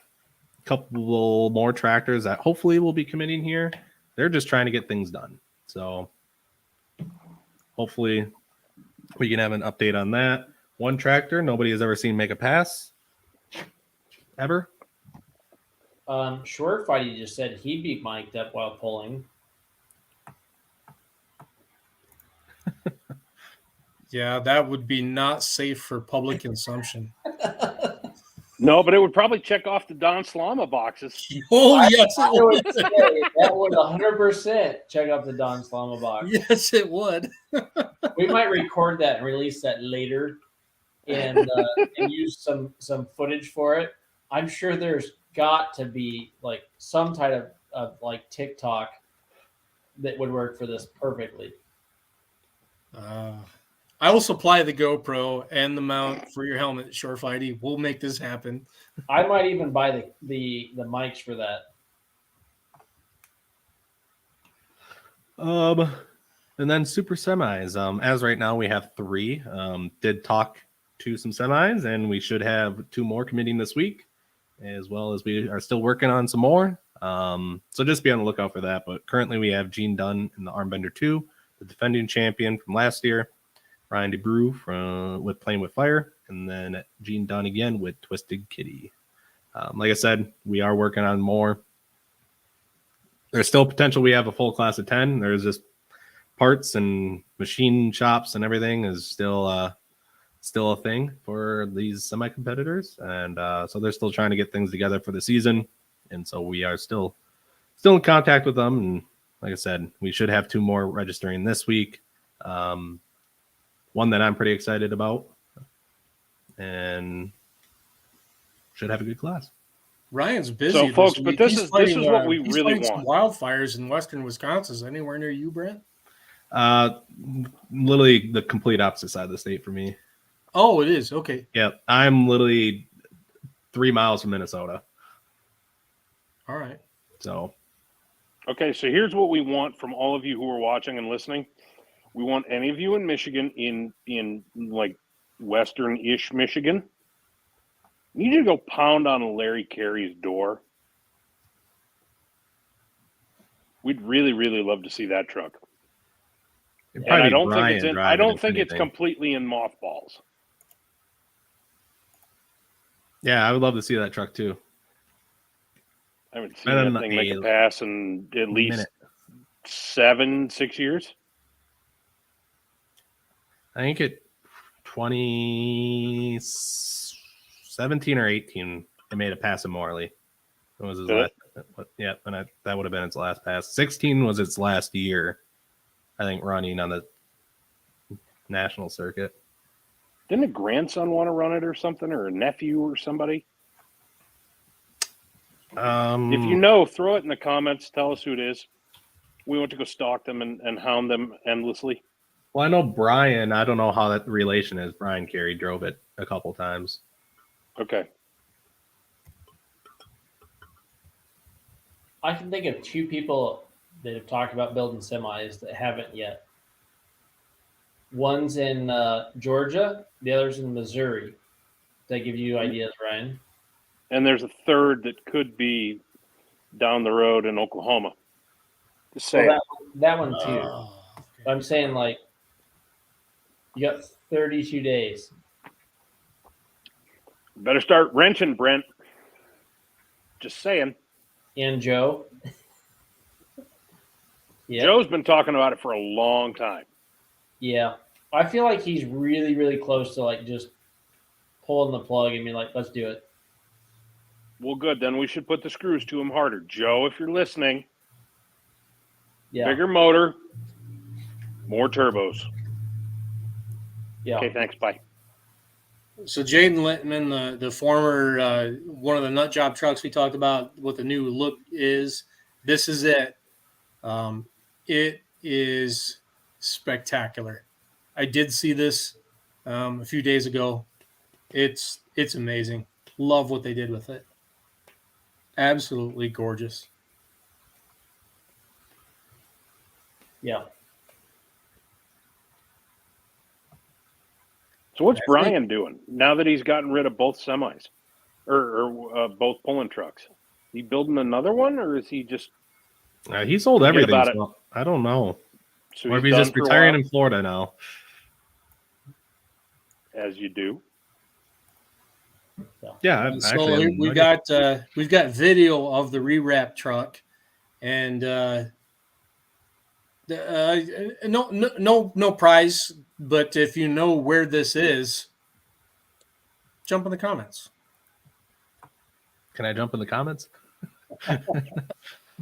a couple more tractors that hopefully will be committing here. They're just trying to get things done. So hopefully we can have an update on that. One tractor nobody has ever seen make a pass ever. Short Fighty just said he'd be mic'd up while pulling. Yeah, that would be not safe for public consumption. No, but it would probably check off the Don Slama boxes. Oh, yes, I it would would. say that would 100% check up the Don Slama box. Yes, it would. We might record that and release that later, and use some footage for it. I'm sure there's got to be like some type of like TikTok that would work for this perfectly. I will supply the GoPro and the mount for your helmet, Short Fighty. We'll make this happen. I might even buy the mics for that. And then super semis. As right now we have 3. Did talk to some semis, and we should have 2 more committing this week, as well as we are still working on some more. So just be on the lookout for that. But currently we have Gene Dunn in the Armbender 2, the defending champion from last year, Ryan DeBrew with Playing with Fire, and then Gene Dunn again with Twisted Kitty. Like I said, we are working on more. There's still potential. We have a full class of 10. There's just parts and machine shops and everything is still a thing for these semi-competitors, and so they're still trying to get things together for the season, and so we are still in contact with them. And like I said, we should have 2 more registering this week. One that I'm pretty excited about, and should have a good class. Ryan's busy. So, folks, week. but this He's is fighting, what we he's really fighting some want. wildfires in western Wisconsin. Is anywhere near you, Brent? Literally the complete opposite side of the state for me. Oh, it is. Okay. Yep, I'm literally 3 miles from Minnesota. All right. So, Okay, so here's what we want from all of you who are watching and listening. We want any of you in Michigan, in like western-ish Michigan, you need to go pound on Larry Carey's door. We'd really, really love to see that truck. And I don't think it's completely in mothballs. Yeah, I would love to see that truck too. I haven't seen that thing make a pass in at least 7-6 years. I think it 2017 or 18, it made a pass in Morley. It was his last. Yeah, and that would have been its last pass. 16 was its last year, I think, running on the national circuit. Didn't a grandson want to run it or something, or a nephew or somebody? If you know, throw it in the comments. Tell us who it is. We want to go stalk them and hound them endlessly. Well, I know Brian. I don't know how that relation is. Brian Carey drove it a couple times. Okay. I can think of 2 people that have talked about building semis that haven't yet. One's in Georgia, the other's in Missouri. Does that give you ideas, Ryan? And there's a third that could be down the road in Oklahoma. Just say that one too. Okay. I'm saying, like, you got 32 days. Better start wrenching, Brent. Just saying. And Joe. Yeah. Joe's been talking about it for a long time. Yeah. I feel like he's really, really close to, like, just pulling the plug and being like, let's do it. Well, good. Then we should put the screws to him harder. Joe, if you're listening, bigger motor, more turbos. Yeah. Okay, thanks. Bye. So Jaden Littman, the former one of the nut job trucks we talked about, what the new look is. This is it. It is spectacular. I did see this a few days ago. It's amazing. Love what they did with it. Absolutely gorgeous. Yeah. So what's Brian doing now that he's gotten rid of both semis or both pulling trucks? He building another one, or is he just? He sold everything. So I don't know. So or if he's just retiring in Florida now. As you do. Yeah. So we've got video of the rewrap truck, and no prize. But if you know where this is, jump in the comments. Can I jump in the comments?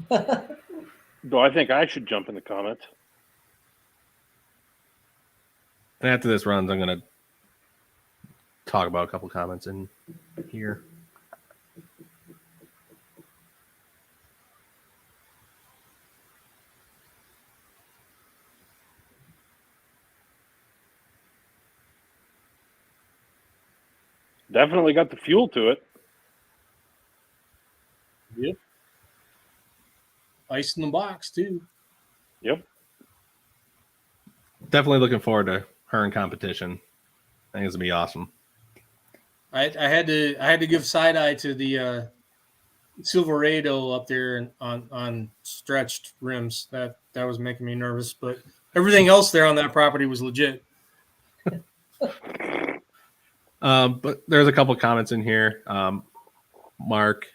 No, I think I should jump in the comments. And after this runs, I'm going to talk about a couple comments in here. Definitely got the fuel to it. Yep. Ice in the box too. Yep. Definitely looking forward to her in competition. I think it's gonna be awesome. I had to give side eye to the Silverado up there on stretched rims. That was making me nervous, but everything else there on that property was legit. But there's a couple comments in here. Mark,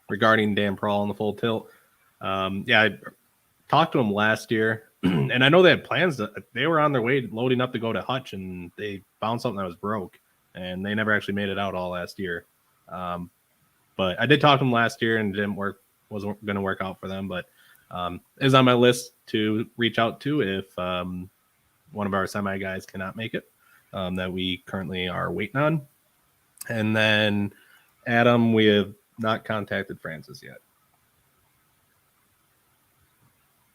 regarding Dan Prawl and the full tilt. Yeah, I talked to him last year, and I know they had plans. They were on their way loading up to go to Hutch, and they found something that was broke, and they never actually made it out all last year. But I did talk to them last year, and it didn't work. Wasn't going to work out for them, but is on my list to reach out to if one of our semi guys cannot make it. That we currently are waiting on. And then Adam, we have not contacted Francis yet.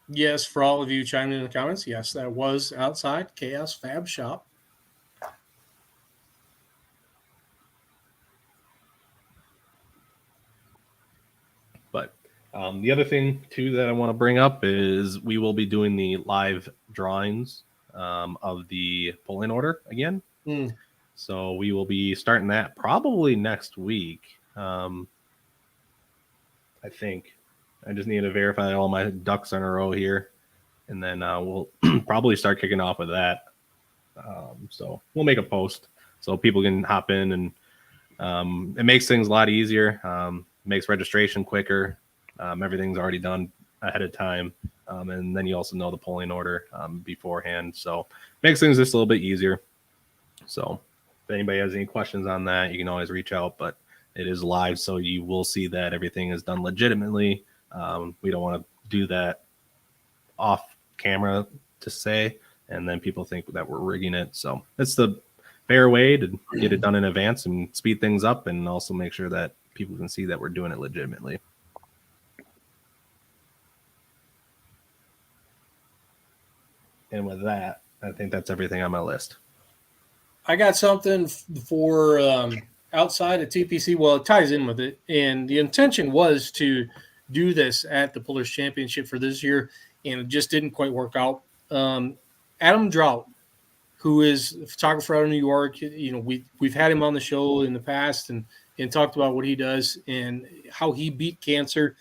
Yes, for all of you chiming in the comments, yes, that was outside Chaos Fab Shop. But the other thing, too, that I want to bring up is we will be doing the live drawings of the polling order again. So we will be starting that probably next week. I think I just need to verify all my ducks in a row here, and then we'll probably start kicking off with that. So we'll make a post so people can hop in, and it makes things a lot easier. Makes registration quicker. Everything's already done ahead of time. And then you also know the polling order beforehand. So makes things just a little bit easier. So if anybody has any questions on that, you can always reach out, but it is live. So you will see that everything is done legitimately. We don't want to do that off camera to say, and then people think that we're rigging it. So it's the fair way to get it done in advance and speed things up, and also make sure that people can see that we're doing it legitimately. And with that, I think that's everything on my list. I got something for outside of TPC. Well, it ties in with it. And the intention was to do this at the Pullers Championship for this year, and it just didn't quite work out. Adam Drought, who is a photographer out of New York, we've had him on the show in the past and talked about what he does and how he beat cancer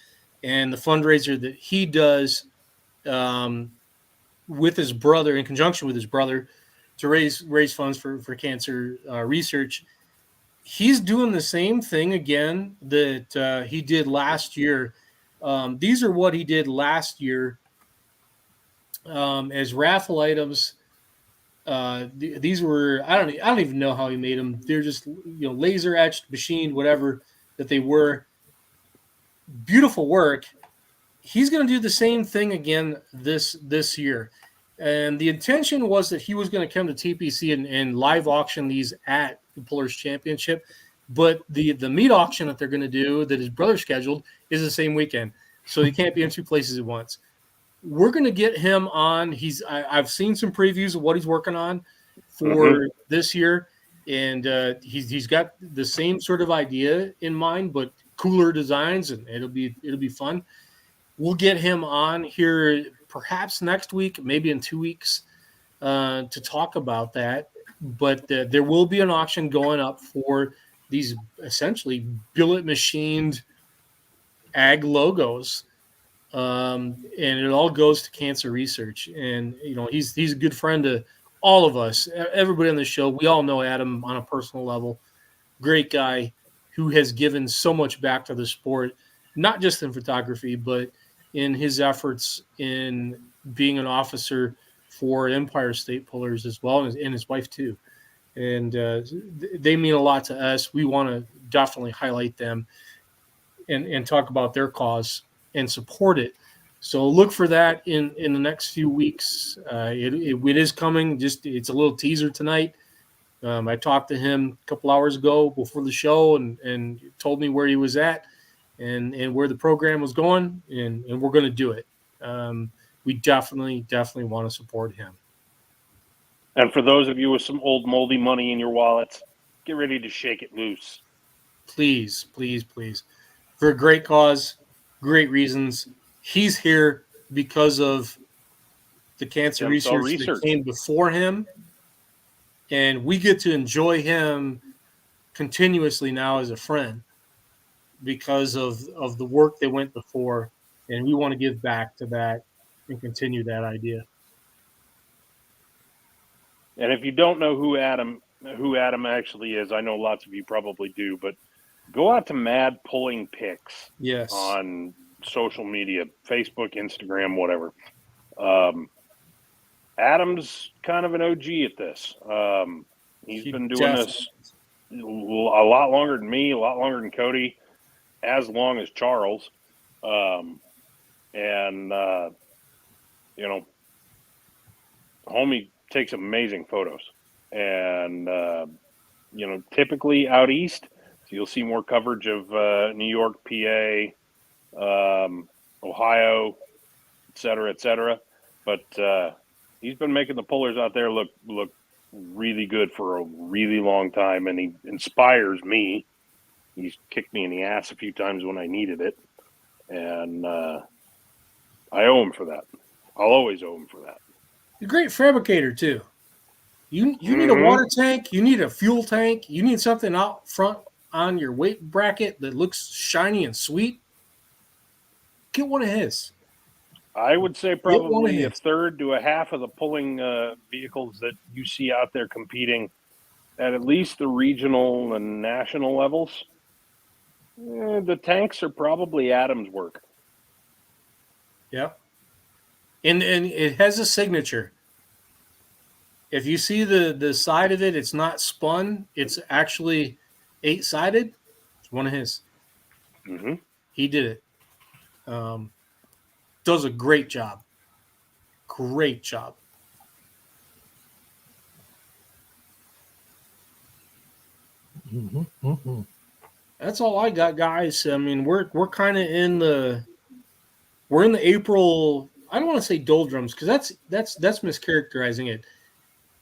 and the fundraiser that he does with his brother, in conjunction with his brother, to raise funds for cancer research. He's doing the same thing again that he did last year. These are what he did last year as raffle items. These were, I don't even know how he made them. They're just laser etched, machined, whatever that they were. Beautiful work. He's going to do the same thing again this year. And the intention was that he was going to come to TPC and live auction these at the Pullers Championship. But the meat auction that they're going to do, that his brother scheduled, is the same weekend. So he can't be in two places at once. We're going to get him on. I've seen some previews of what he's working on for this year. And he's got the same sort of idea in mind, but cooler designs, and it'll be fun. We'll get him on here perhaps next week, maybe in 2 weeks, to talk about that. But there will be an auction going up for these essentially billet machined ag logos, and it all goes to cancer research. And he's a good friend to all of us, everybody on the show. We all know Adam on a personal level. Great guy who has given so much back to the sport, not just in photography, but in his efforts in being an officer for Empire State Pullers as well, and his wife too. And they mean a lot to us. We want to definitely highlight them and talk about their cause and support it. So look for that in the next few weeks. It is coming. It's a little teaser tonight. I talked to him a couple hours ago before the show and told me where he was at and where the program was going, and we're going to do it. We definitely want to support him. And for those of you with some old moldy money in your wallets, get ready to shake it loose. Please, please, please. For a great cause, great reasons. He's here because of the cancer research that came before him, and we get to enjoy him continuously now as a friend because of the work that went before, and we want to give back to that and continue that idea. And if you don't know who Adam who Adam actually is. I know lots of you probably do, but go out to Mad Pulling Pics Yes. on social media, Facebook, Instagram, whatever. Adam's kind of an OG at this. He's been doing this a lot longer than me, a lot longer than Cody, as long as Charles. Homie takes amazing photos. And, typically out east, so you'll see more coverage of New York, PA, Ohio, et cetera. But he's been making the pullers out there look really good for a really long time, and he inspires me. He's kicked me in the ass a few times when I needed it, and I owe him for that. I'll always owe him for that. He's a great fabricator too. You need a water tank, you need a fuel tank, you need something out front on your weight bracket that looks shiny and sweet. Get one of his. I would say probably a third to a half of the pulling vehicles that you see out there competing at least the regional and national levels. The tanks are probably Adam's work. Yep. And it has a signature. If you see the side of it, it's not spun. It's actually 8-sided. It's one of his. Mm-hmm. He did it. Does a great job. Great job. Mm-hmm. That's all I got, guys. I mean, we're kind of in the April. I don't want to say doldrums because that's mischaracterizing it.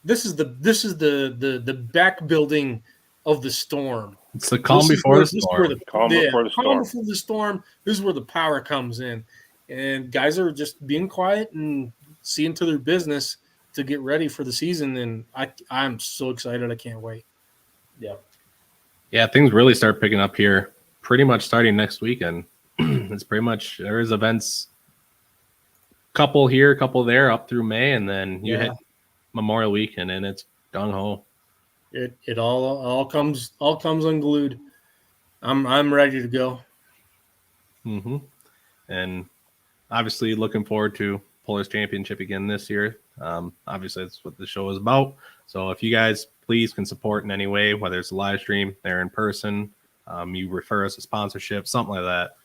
This is the back building of the storm. It's the calm before the storm. Calm before the storm. This is where the power comes in, and guys are just being quiet and seeing to their business to get ready for the season. And I'm so excited. I can't wait. Yeah, things really start picking up here pretty much starting next weekend. It's pretty much there's events, couple here, couple there, up through May, and then you hit Memorial Weekend, and it's gung ho. It all comes unglued. I'm ready to go. Mm-hmm. And obviously looking forward to Pullers Championship again this year. Obviously that's what the show is about. So if you guys please can support in any way, whether it's a live stream, they're in person, you refer us a sponsorship, something like that.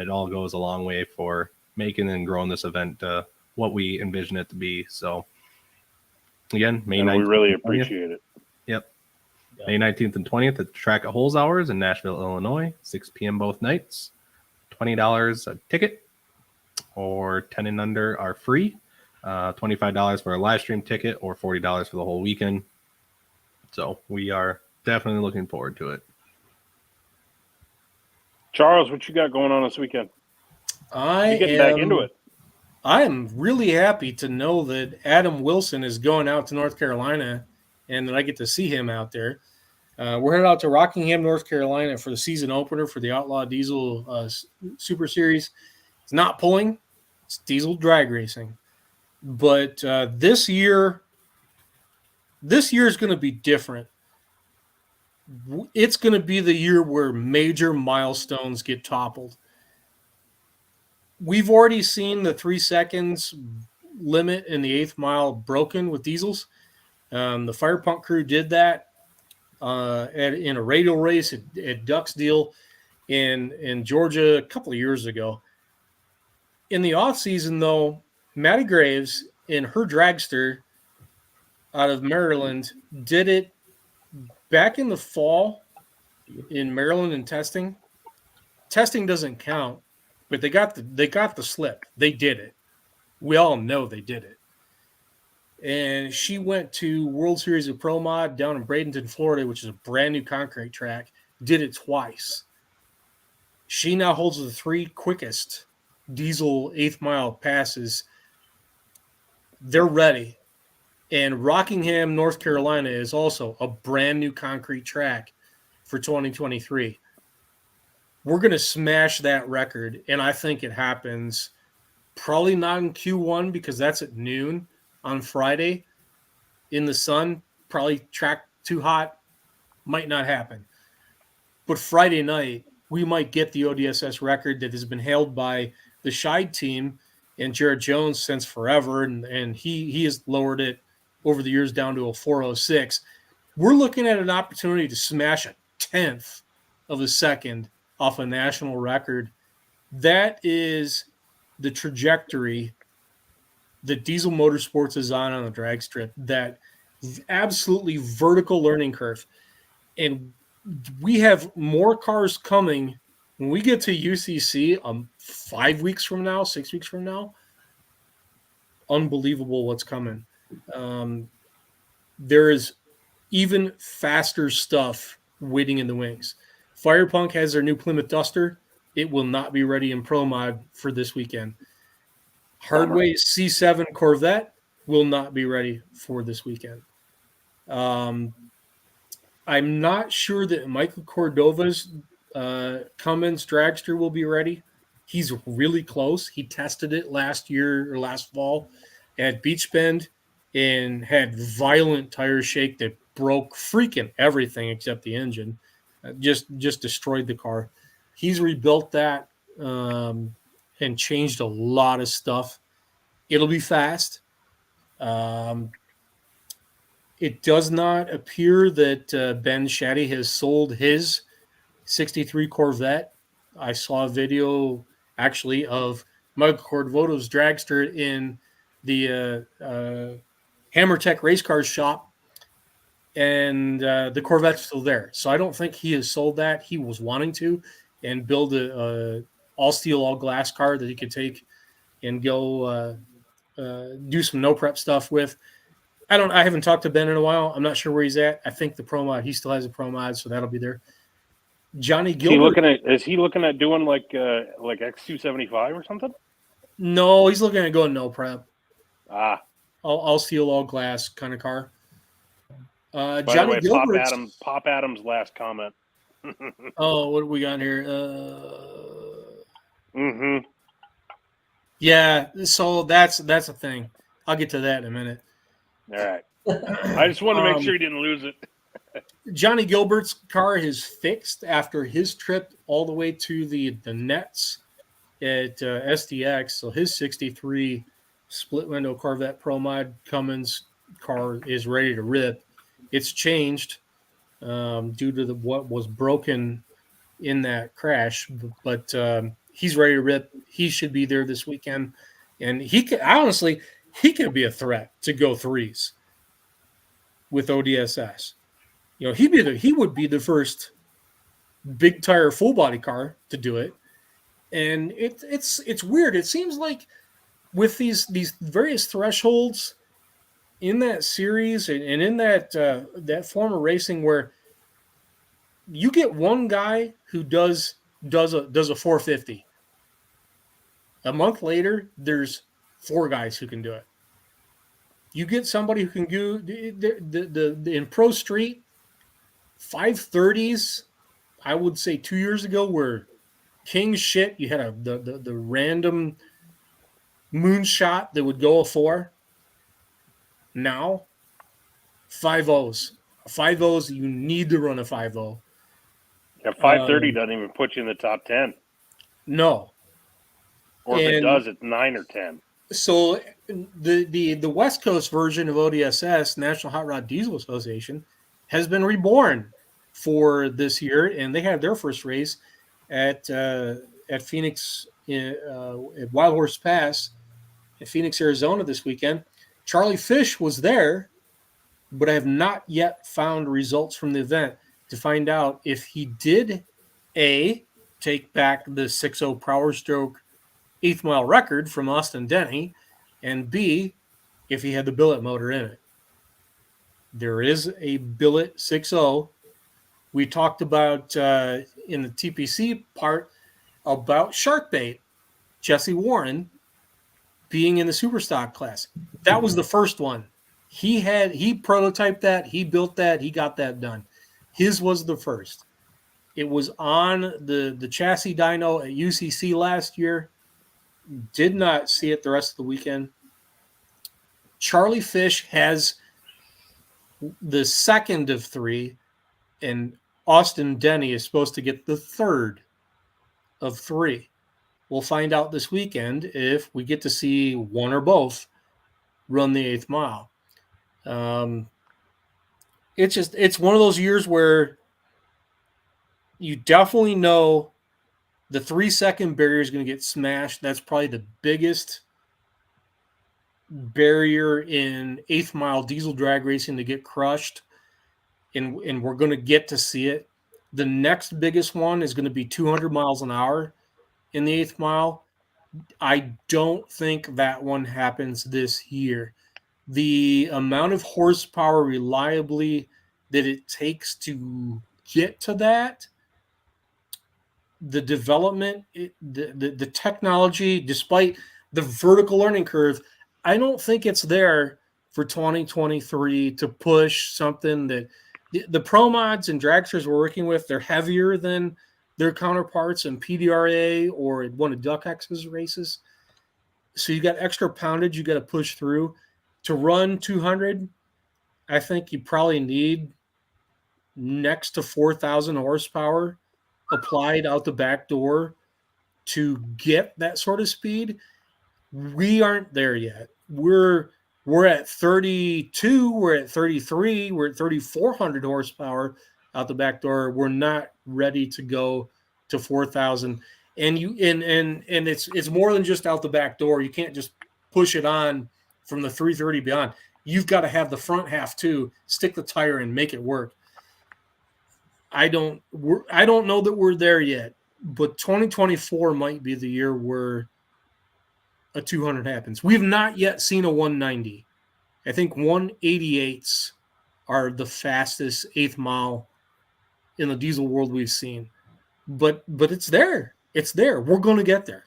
It all goes a long way for making and growing this event what we envision it to be. So again, May 19th. We really appreciate it. Yep. May 19th and 20th at the Track at Holes Hours in Nashville, Illinois, 6 p.m. both nights. $20 a ticket, or 10 and under are free. $25 for a live stream ticket, or $40 for the whole weekend. So we are definitely looking forward to it. Charles, what you got going on this weekend? You getting back into it? I am really happy to know that Adam Wilson is going out to North Carolina and that I get to see him out there. We're headed out to Rockingham, North Carolina for the season opener for the Outlaw Diesel Super Series. It's not pulling, it's diesel drag racing. But this year is going to be different. It's going to be the year where major milestones get toppled. We've already seen the 3 seconds limit in the 8th mile broken with diesels. The fire pump crew did that in a radial race at Ducksdale in Georgia a couple of years ago. In the off season, though, Maddie Graves in her dragster out of Maryland did it back in the fall in Maryland in testing. Testing doesn't count, but they got the slip. They did it. We all know they did it. And she went to World Series of Pro Mod down in Bradenton, Florida, which is a brand new concrete track. Did it twice. She now holds the 3 quickest diesel 8th mile passes. They're ready. And Rockingham, North Carolina is also a brand new concrete track for 2023. We're going to smash that record, and I think it happens probably not in Q1 because that's at noon on Friday in the sun, probably track too hot, might not happen. But Friday night, we might get the ODSS record that has been held by the Scheid team and Jared Jones since forever, and he has lowered it over the years down to a 406. We're looking at an opportunity to smash a tenth of a second off a national record. That is the trajectory that Diesel Motorsports is on the drag strip, that absolutely vertical learning curve. And we have more cars coming when we get to UCC 5 weeks from now, 6 weeks from now. Unbelievable what's coming. There is even faster stuff waiting in the wings. Firepunk has their new Plymouth Duster. It will not be ready in Pro Mod for this weekend. Hardway C7 Corvette will not be ready for this weekend. I'm not sure that Michael Cordova's Cummins dragster will be ready. He's really close. He tested it last year or last fall at Beach Bend and had violent tire shake that broke freaking everything except the engine. Just destroyed the car. He's rebuilt that and changed a lot of stuff. It'll be fast. It does not appear that Ben Shaddy has sold his 63 Corvette. I saw a video actually of Michael Cordova's dragster in the Hammer Tech race cars shop, and the Corvette's still there. So I don't think he has sold that. He was wanting to and build a all steel, all glass car that he could take and go do some no prep stuff with. I haven't talked to Ben in a while. I'm not sure where he's at. I think the Pro Mod, he still has a Pro Mod, so that'll be there. Johnny Gilbert. Is he looking at doing like X275 or something? No, he's looking at going no prep. All steel, all glass kind of car. By Johnny the way, Gilbert. Pop Adams' last comment. Oh, what do we got here? Yeah, so that's a thing. I'll get to that in a minute. All right. I just want to make sure he didn't lose it. Johnny Gilbert's car is fixed after his trip all the way to the nets at SDX. So his 63 split window Corvette Pro Mod Cummins car is ready to rip. It's changed due to what was broken in that crash, but he's ready to rip. He should be there this weekend, and he could be a threat to go threes with ODSS. You know, he would be the first big tire full body car to do it, and it's weird. It seems like with these various thresholds in that series and in that form of racing where you get one guy who does a 450. A month later, there's 4 guys who can do it. You get somebody who can do the in Pro Street 530s. I would say 2 years ago were king shit. You had the random moonshot that would go a 4. Now 5.0s. 5.0s, you need to run a 5.0. Yeah, 530 doesn't even put you in the top 10. No. Or if it does, it's 9 or 10. So the West Coast version of ODSS, National Hot Rod Diesel Association, has been reborn for this year, and they had their first race at Phoenix at Wild Horse Pass in Phoenix, Arizona this weekend. Charlie Fish was there, but I have not yet found results from the event to find out if he did take back the 6.0 Power Stroke 8th mile record from Austin Denny, and B, if he had the billet motor in it. There is a billet 6.0. We talked about in the TPC part about Sharkbait, Jesse Warren being in the Superstock class. That was the first one. He prototyped that, he built that, he got that done. His was the first. It was on the chassis dyno at UCC last year. Did not see it the rest of the weekend. Charlie Fish has the second of 3, and Austin Denny is supposed to get the third of 3. We'll find out this weekend if we get to see one or both run the 8th mile. It's one of those years where you definitely know the 3-second barrier is going to get smashed. That's probably the biggest barrier in 8th mile diesel drag racing to get crushed. And we're going to get to see it. The next biggest one is going to be 200 miles an hour in the 8th mile. I don't think that one happens this year. The amount of horsepower reliably that it takes to get to that, the development, the technology, despite the vertical learning curve, I don't think it's there for 2023 to push something that the pro mods and dragsters we're working with, they're heavier than their counterparts in PDRA or one of Duck X's races. So you got extra poundage you got to push through. To run 200, I think you probably need next to 4,000 horsepower applied out the back door to get that sort of speed. We aren't there yet. We're at 32, we're at 33, we're at 3,400 horsepower out the back door. We're not ready to go to 4,000. And it's more than just out the back door. You can't just push it on from the 330 beyond. You've got to have the front half too. Stick the tire and make it work. I don't know that we're there yet, but 2024 might be the year where a 200 happens. We've not yet seen a 190. I think 188s are the fastest 8th mile in the diesel world we've seen. But it's there. It's there. We're going to get there.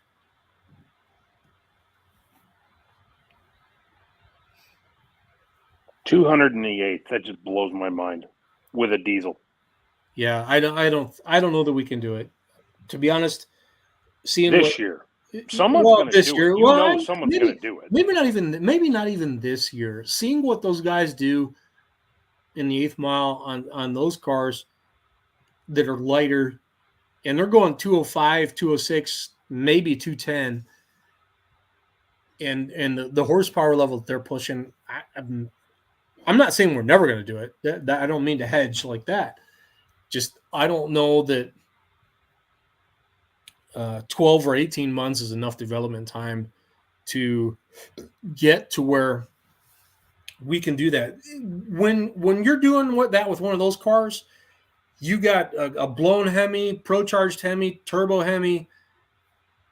$208. That just blows my mind with a diesel. Yeah, I don't know that we can do it. To be honest, seeing this year. Someone's going to do it. You know someone's going to do it. Maybe not even this year. Seeing what those guys do in the 8th mile on those cars that are lighter, and they're going 205, 206, maybe 210, and the horsepower level that they're pushing, I'm not saying we're never going to do it. That I don't mean to hedge like that. Just I don't know that 12 or 18 months is enough development time to get to where we can do that. When you're doing that with one of those cars, you got a blown Hemi, pro-charged Hemi, turbo Hemi,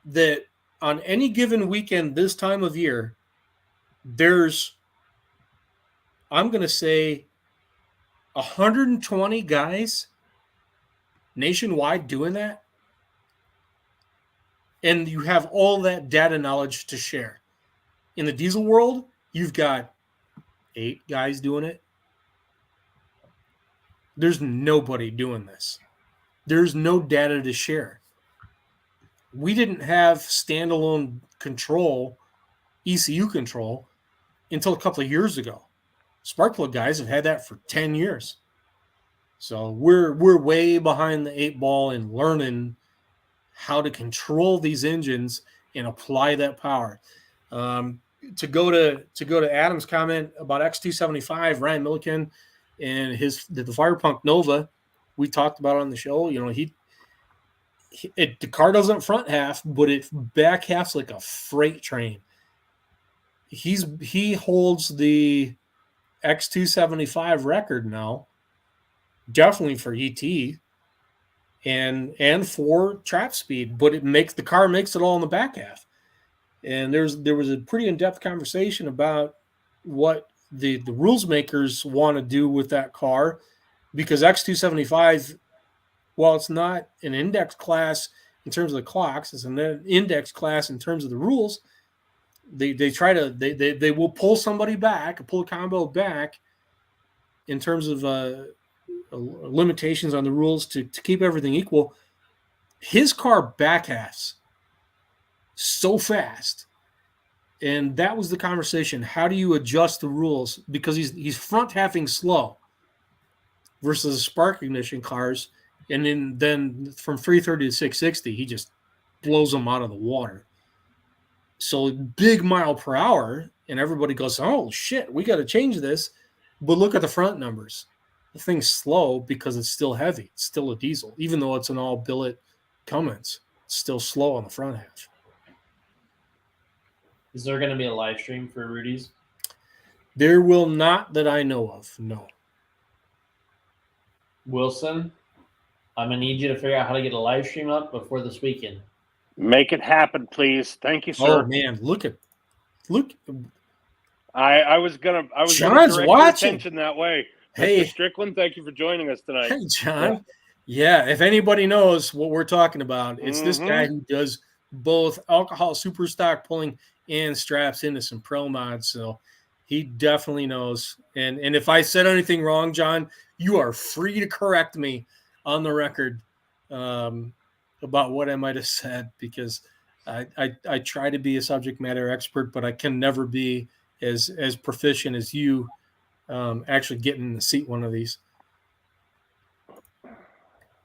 that on any given weekend this time of year, there's, I'm going to say, 120 guys nationwide doing that. And you have all that data knowledge to share. In the diesel world, you've got 8 guys doing it. There's nobody doing this. There's no data to share. We didn't have standalone control, ECU control, until a couple of years ago. Sparkplug guys have had that for 10 years. So we're way behind the 8 ball in learning how to control these engines and apply that power. To go to Adam's comment about X275, Ryan Milliken and the Firepunk Nova, we talked about on the show. You know, the car doesn't front half, but it back half's like a freight train. He holds the X275 record now, definitely for ET and for trap speed, but the car makes it all in the back half. And there was a pretty in-depth conversation about what the rules makers want to do with that car, because X275, while it's not an index class in terms of the clocks, it's an index class in terms of the rules. They will pull somebody back, pull a combo back in terms of limitations on the rules to keep everything equal. His car back halves so fast And that was the conversation. How do you adjust the rules? Because he's front halving slow versus spark ignition cars. And then from 330 to 660, he just blows them out of the water. So big mile per hour, and everybody goes, oh, shit, we got to change this. But look at the front numbers. The thing's slow because it's still heavy. It's still a diesel. Even though it's an all-billet Cummins, it's still slow on the front half. Is there going to be a live stream for Rudy's? There will not that I know of, no. Wilson, I'm going to need you to figure out how to get a live stream up before this weekend. Make it happen, please. Thank you, sir. Oh, man, look. I was gonna John's direct your watching. attention that way. Hey. Mr. Strickland, thank you for joining us tonight. Hey, John. Yeah, if anybody knows what we're talking about, it's this guy who does both alcohol super stock pulling and straps into some pro mods. So he definitely knows. And if I said anything wrong, John, you are free to correct me on the record about what I might have said, because I try to be a subject matter expert, but I can never be as proficient as you actually getting to seat one of these.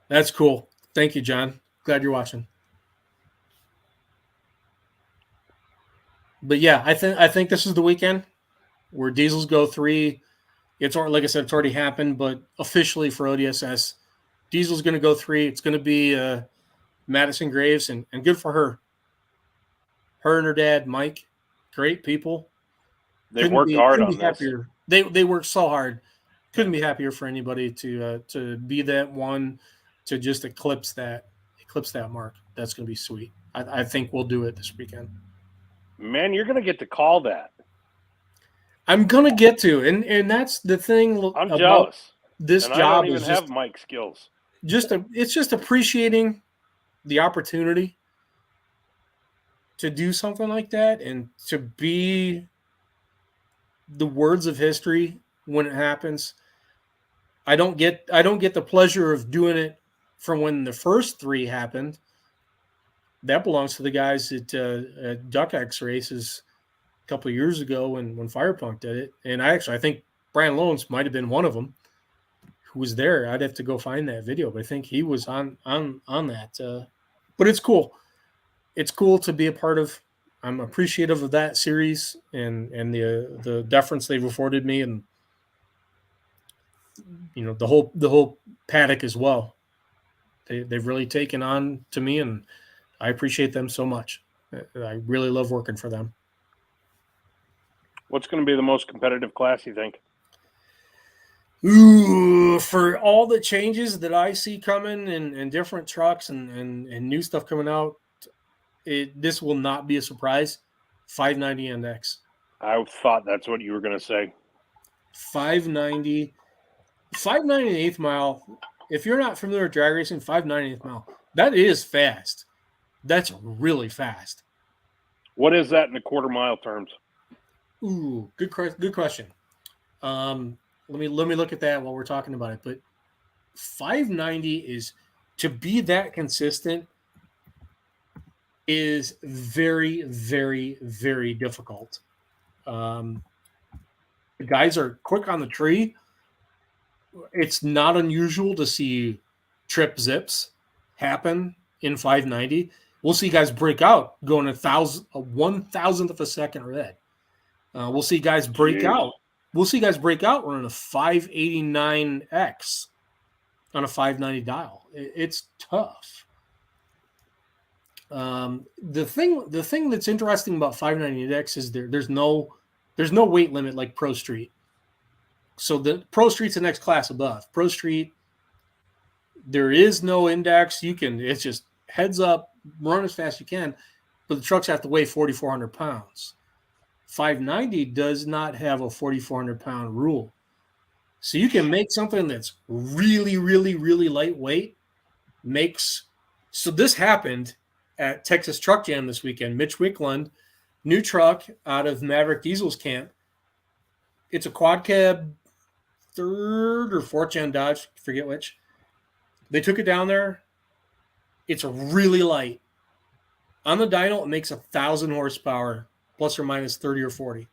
That's cool. Thank you, John. Glad you're watching. But yeah, I think this is the weekend where diesels go 3. It's like I said, it's already happened, but officially for ODSS, diesel's going to go 3. It's going to be Madison Graves, and good for her. Her and her dad, Mike, great people. They worked hard on this. Happier. They worked so hard. Couldn't be happier for anybody to be that one to just eclipse that mark. That's going to be sweet. I think we'll do it this weekend. Man, you're going to get to call that. I'm going to get to, and that's the thing. I'm jealous. This and job I don't even is have Mike skills. It's just appreciating the opportunity to do something like that and to be the words of history when it happens. I don't get the pleasure of doing it from when the first 3 happened. That belongs to the guys at Duck X races a couple of years ago when Firepunk did it. And I think Brian Lones might have been one of them who was there. I'd have to go find that video, but I think he was on that. But it's cool. It's cool to be a part of. I'm appreciative of that series and the deference they've afforded me, and the whole paddock as well. They've really taken on to me, and I appreciate them so much. I really love working for them. What's going to be the most competitive class, you think? Ooh, for all the changes that I see coming and different trucks and new stuff coming out, this will not be a surprise. 590 NX. I thought that's what you were going to say. 590 8th mile. If you're not familiar with drag racing, 590 8th mile, that is fast. That's really fast. What is that in the quarter mile terms? Ooh, good question. Let me look at that while we're talking about it. But 590 is, to be that consistent, is very, very, very difficult. The guys are quick on the tree. It's not unusual to see trip zips happen in 590. We'll see guys break out going a 1,000th of a second red. We'll see guys break out. We'll see guys break out running a 589X on a 590 dial. It's tough. The thing that's interesting about 590X is there's no weight limit like Pro Street. So the Pro Street's the next class above. Pro Street, there is no index. It's just heads up, run as fast as you can, but the trucks have to weigh 4,400 pounds. 590 does not have a 4,400 pound rule. So you can make something that's really, really, really lightweight. So this happened at Texas Truck Jam this weekend. Mitch Wickland, new truck out of Maverick Diesel's camp. It's a quad cab 3rd or 4th gen Dodge, forget which. They took it down there. It's really light. On the dyno, it makes 1,000 horsepower plus or minus 30 or 40.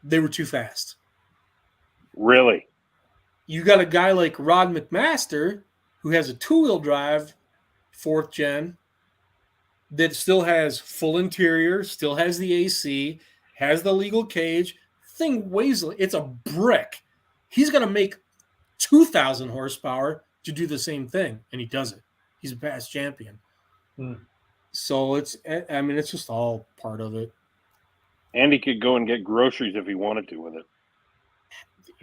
They were too fast. Really? You got a guy like Rod McMaster who has a two-wheel drive, 4th gen, that still has full interior, still has the AC, has the legal cage. Thing weighs, it's a brick. He's going to make 2,000 horsepower to do the same thing, and he does it. He's a past champion. So it's just all part of it. And he could go and get groceries if he wanted to with it.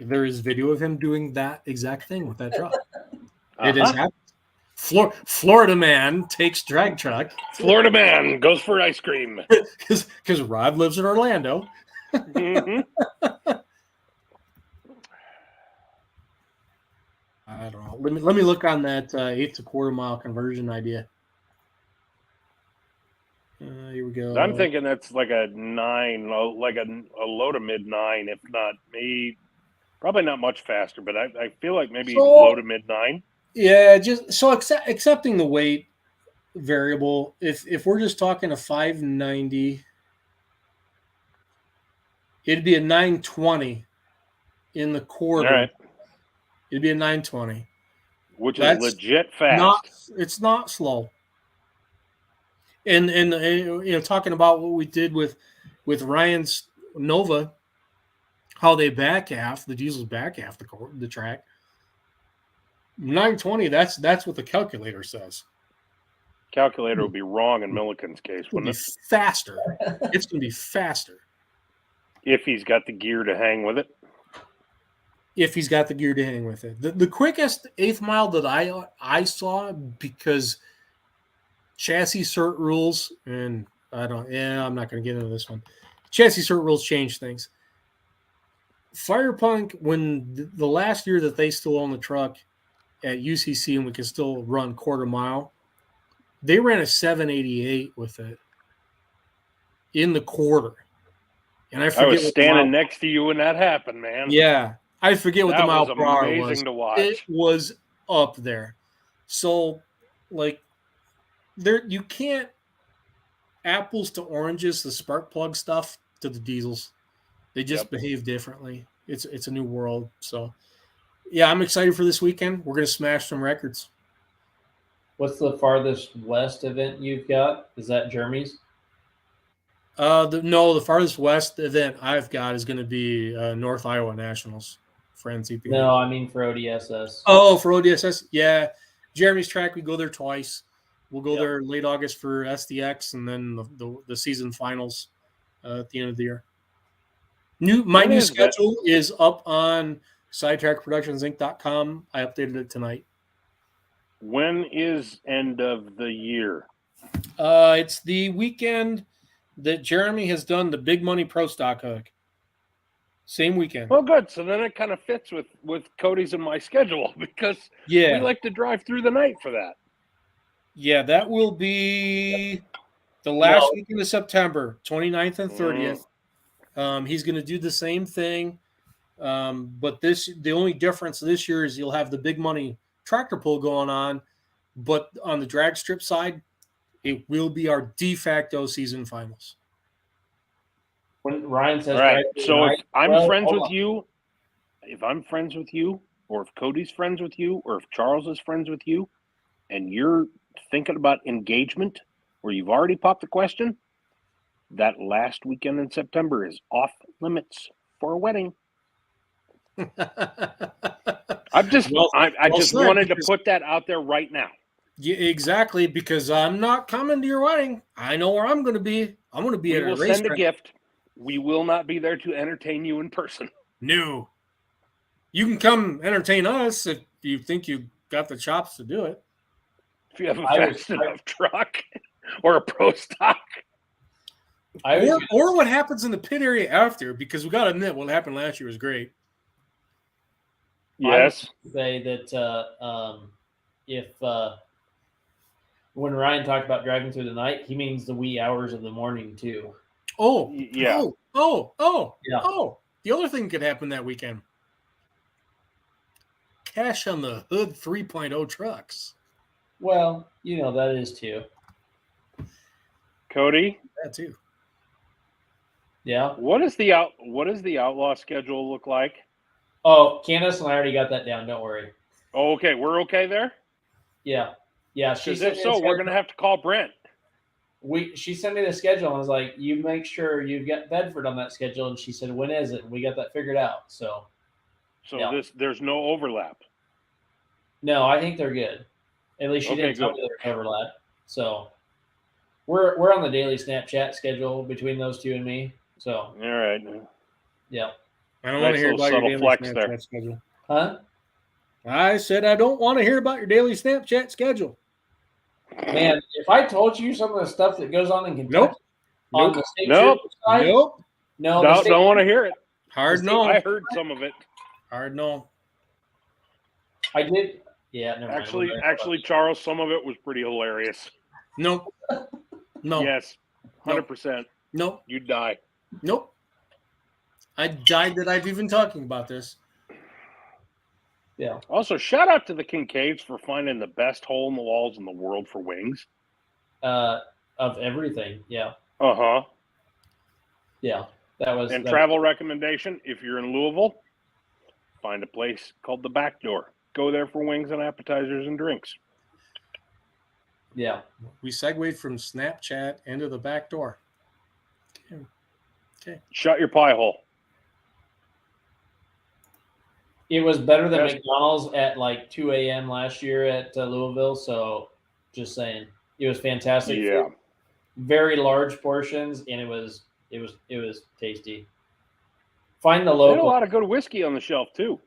There is video of him doing that exact thing with that truck. Uh-huh. It is happening. Florida man takes drag truck. Florida man goes for ice cream. Because Rod lives in Orlando. Mm-hmm. I don't know. Let me look on that 8 to quarter mile conversion idea. Here we go. I'm thinking that's like a 9, like a low to mid 9, if not maybe, probably not much faster, but I feel like maybe low to mid 9. Yeah, just so accepting the weight variable. If we're just talking a 590, it'd be a 920 in the quarter. All right. It'd be a 920, which is legit fast. It's not slow. And talking about what we did with Ryan's Nova, how they back half the diesels back half the track. 920. That's what the calculator says. Calculator would be wrong in Milliken's case, wouldn't it? Faster. It's going to be faster if he's got the gear to hang with it. If he's got the gear to hang with it. The quickest 8th mile that I saw, because chassis cert rules, and I'm not going to get into this one. Chassis cert rules change things. Firepunk, when the last year that they still own the truck at UCC and we can still run quarter mile, they ran a 788 with it in the quarter. And I was standing next to you when that happened, man. Yeah. I forget what the mile per hour was. Amazing to watch. It was up there. So, like, you can't apples to oranges, the spark plug stuff to the diesels. They just behave differently. It's a new world. So, yeah, I'm excited for this weekend. We're going to smash some records. What's the farthest west event you've got? Is that Jeremy's? The farthest west event I've got is going to be North Iowa Nationals for NCP. No, I mean for ODSS. Oh, for ODSS? Yeah. Jeremy's track, we go there twice. We'll go there late August for SDX and then the season finals at the end of the year. My new schedule is up on sidetrackproductionsinc.com. I updated it tonight. When is end of the year? It's the weekend that Jeremy has done the Big Money Pro Stock Hook. Same weekend. Oh, good. So then it kind of fits with Cody's and my schedule because we like to drive through the night for that. Yeah, that will be the last weekend of September, 29th and 30th. He's going to do the same thing. But the only difference this year is you'll have the Big Money tractor pull going on. But on the drag strip side, it will be our de facto season finals. When Ryan says, all right, so if I'm friends with you, or if Cody's friends with you, or if Charles is friends with you, and you're thinking about engagement, where you've already popped the question, that last weekend in September is off limits for a wedding. I just wanted to put that out there right now. Yeah, exactly, because I'm not coming to your wedding. I know where I'm going to be. I'm going to be at a racetrack. We will send a gift. We will not be there to entertain you in person. No. You can come entertain us if you think you got the chops to do it. If you have a fast enough truck or a pro stock. Or what happens in the pit area after, because we got to admit what happened last year was great. Yes. I would say that if when Ryan talked about driving through the night, he means the wee hours of the morning too. Oh, yeah. Yeah. Oh, the other thing could happen that weekend. Cash on the hood 3.0 trucks. Well, that is too. Cody? That too. Yeah. What is the outlaw schedule look like? Oh, Candace and I already got that down. Don't worry. Oh, okay, we're okay there. Yeah. Yeah. She Because sent if me so, the we're schedule. gonna have to call Brent. She sent me the schedule and was like, "You make sure you've got Bedford on that schedule." And she said, "When is it?" And we got that figured out. So yeah. There's no overlap. No, I think they're good. At least she Okay, didn't tell good. me there's overlap. So we're on the daily Snapchat schedule between those two and me. So All right. yeah. I don't want to Nice hear little about your subtle daily flex Snapchat there. schedule. Huh? I said I don't want to hear about your daily Snapchat schedule. Man, if I told you some of the stuff that goes on in Kentucky Nope. on Nope. the state Nope. trooper side, Nope. no, the state, Don't want to hear it. Hard The no. I heard some of it. Hard no. I did. Yeah, never mind. Actually, Charles, some of it was pretty hilarious. Nope. No. Yes, 100%. Nope. You'd die. Nope. I died that I've even talking about this. Yeah. Also, shout out to the Kincaids for finding the best hole in the walls in the world for wings. Of everything. Yeah. Uh-huh. Yeah. That was And that travel recommendation, if you're in Louisville, find a place called the Back Door. Go there for wings and appetizers and drinks. Yeah. We segued from Snapchat into the back door. Okay. Shut your pie hole. It was better than Yes. McDonald's at like 2 a.m. last year at Louisville. So just saying, it was fantastic. Yeah. Food, very large portions, and it was tasty. Find the They had a local. lot of good whiskey on the shelf, too.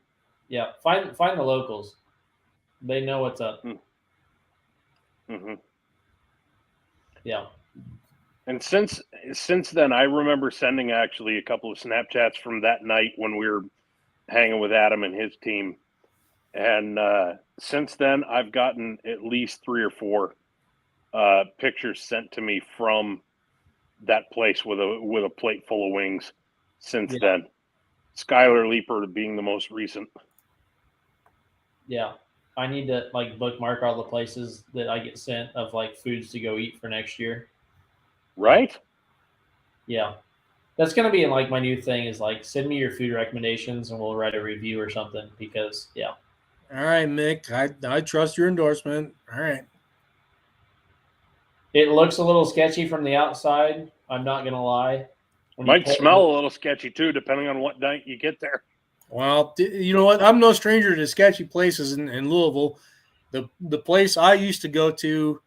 Yeah, find the locals. They know what's up. Mm-hmm. Yeah. And since then, I remember sending actually a couple of Snapchats from that night when we were hanging with Adam and his team. And since then, I've gotten at least 3 or 4 pictures sent to me from that place with a plate full of wings. Since then, Skylar Leaper being the most recent. Yeah. I need to like bookmark all the places that I get sent of like foods to go eat for next year. Right? Yeah. That's gonna be like my new thing is like send me your food recommendations and we'll write a review or something because yeah. All right, Mick. I trust your endorsement. All right. It looks a little sketchy from the outside. I'm not gonna lie. When you Might pull- smell a little sketchy too, depending on what night you get there. Well, you know what? I'm no stranger to sketchy places in Louisville. The place I used to go to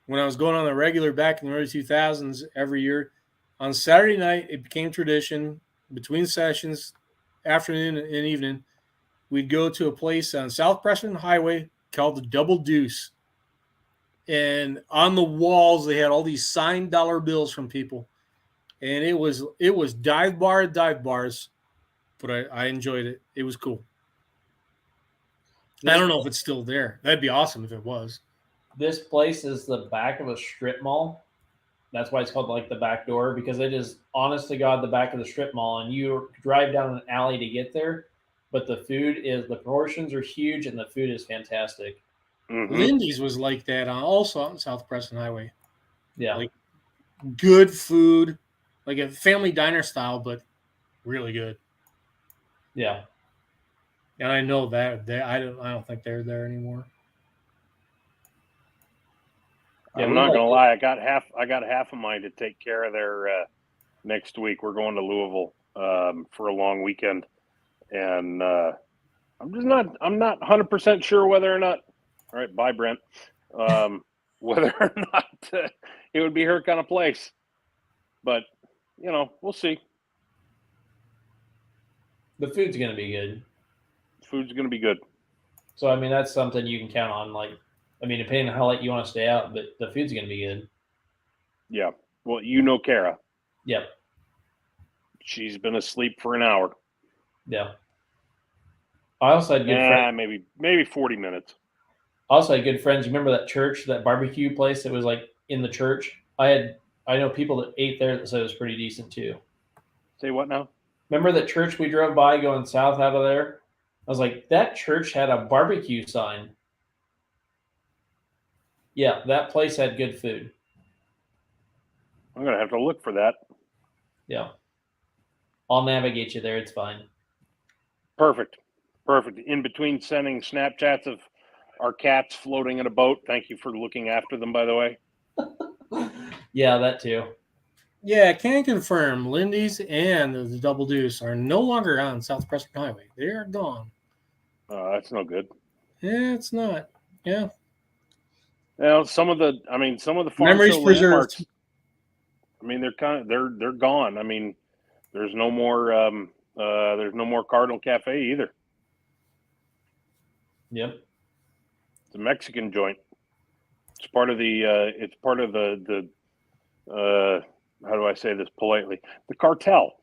when I was going on the regular back in the early 2000s every year, on Saturday night, it became tradition between sessions, afternoon and evening, we'd go to a place on South Preston Highway called the Double Deuce. And on the walls, they had all these signed dollar bills from people. And it was dive bars, but I enjoyed it. It was cool. I don't know if it's still there. That'd be awesome if it was. This place is the back of a strip mall. That's why it's called like the back door because it is honest to God the back of the strip mall, and you drive down an alley to get there. But the portions are huge and the food is fantastic. Mm-hmm. Lindy's was like that also on South Preston Highway. Yeah. Like good food, like a family diner style, but really good. Yeah. And I know that I don't think they're there anymore. Yeah, I'm not gonna lie. I got half of mine to take care of there next week. We're going to Louisville for a long weekend, and I'm not 100% sure whether or not. All right, bye, Brent. Whether or not it would be her kind of place, but we'll see. The food's gonna be good. Food's gonna be good. So I mean that's something you can count on. Like, I mean, depending on how late you want to stay out, but the food's gonna be good. Yeah. Well, Kara. Yep. She's been asleep for an hour. Yeah. I also had good friends. Maybe 40 minutes. I also had good friends. You remember that church, that barbecue place that was like in the church? I know people that ate there that said it was pretty decent too. Say what now? Remember that church we drove by going south out of there? I was like, that church had a barbecue sign. Yeah, that place had good food. I'm gonna have to look for that. Yeah. I'll navigate you there. It's fine. Perfect. In between sending Snapchats of our cats floating in a boat, thank you for looking after them, by the way. Yeah, that too. Yeah, I can confirm Lindy's and the Double Deuce are no longer on South Preston Highway. They are gone. That's no good. Yeah, it's not. Yeah. Well, some of the farm Memories show preserved. landmarks. I mean, they're gone. I mean, there's no more Cardinal Cafe either. Yep. It's a Mexican joint. It's part of the how do I say this politely? The cartel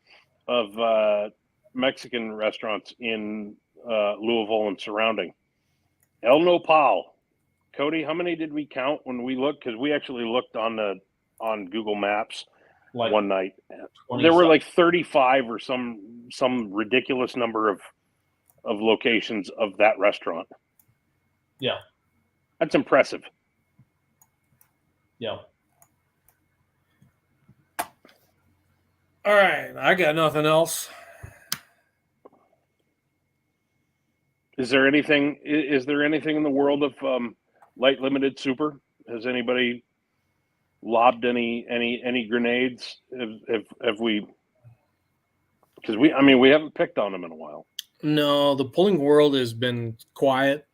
of Mexican restaurants in Louisville and surrounding. El Nopal. Cody, how many did we count when we looked? Because we actually looked on Google Maps one night. There were like 35 or some ridiculous number of locations of that restaurant. Yeah. That's impressive. Yeah. All right, I got nothing else. Is there anything in the world of light limited super? Has anybody lobbed any grenades? Have we? Because we haven't picked on them in a while. No, the pulling world has been quiet,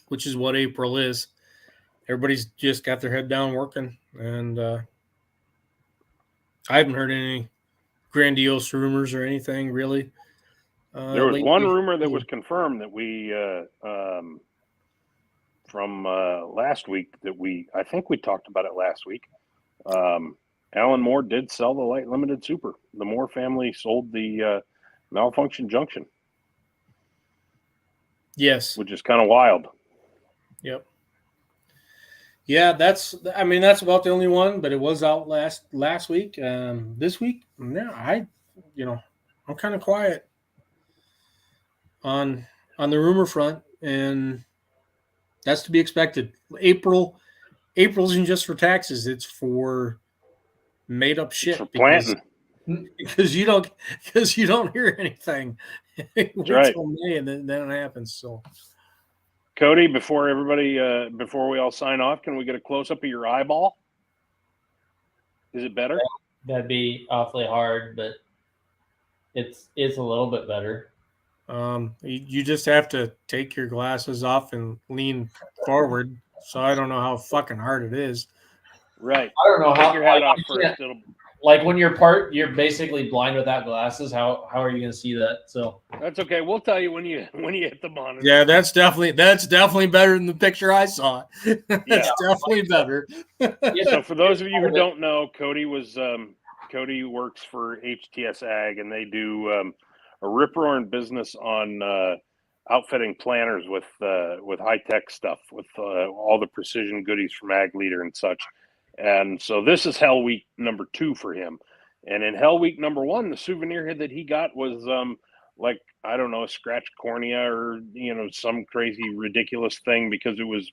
which is what April is. Everybody's just got their head down working, and I haven't heard any grandiose rumors or anything really. There was one rumor that was confirmed that we from last week that I think we talked about it last week. Alan Moore did sell the light limited super. The Moore family sold the malfunction junction. Yes, which is kind of wild. Yep. Yeah, that's about the only one, but it was out last week. This week, no, I'm kind of quiet on the rumor front, and that's to be expected. April isn't just for taxes; it's for made up shit. It's for planting. Because you don't hear anything. Wait right. till May, and then it happens. So, Cody, before we all sign off, can we get a close up of your eyeball? Is it better? That'd be awfully hard, but it's a little bit better. You just have to take your glasses off and lean forward. So I don't know how fucking hard it is. Right. I don't know Take how your hat off first. Like when you're basically blind without glasses. How are you going to see that? So that's okay. We'll tell you when you hit the monitor. Yeah, that's definitely better than the picture I saw. That's definitely better. So for those of you who don't know, Cody works for HTS Ag, and they do a rip-roaring business on outfitting planters with high-tech stuff, with all the precision goodies from Ag Leader and such. And so this is Hell Week number 2 for him. And in Hell Week number 1, the souvenir that he got was like, I don't know, a scratched cornea or, some crazy ridiculous thing because it was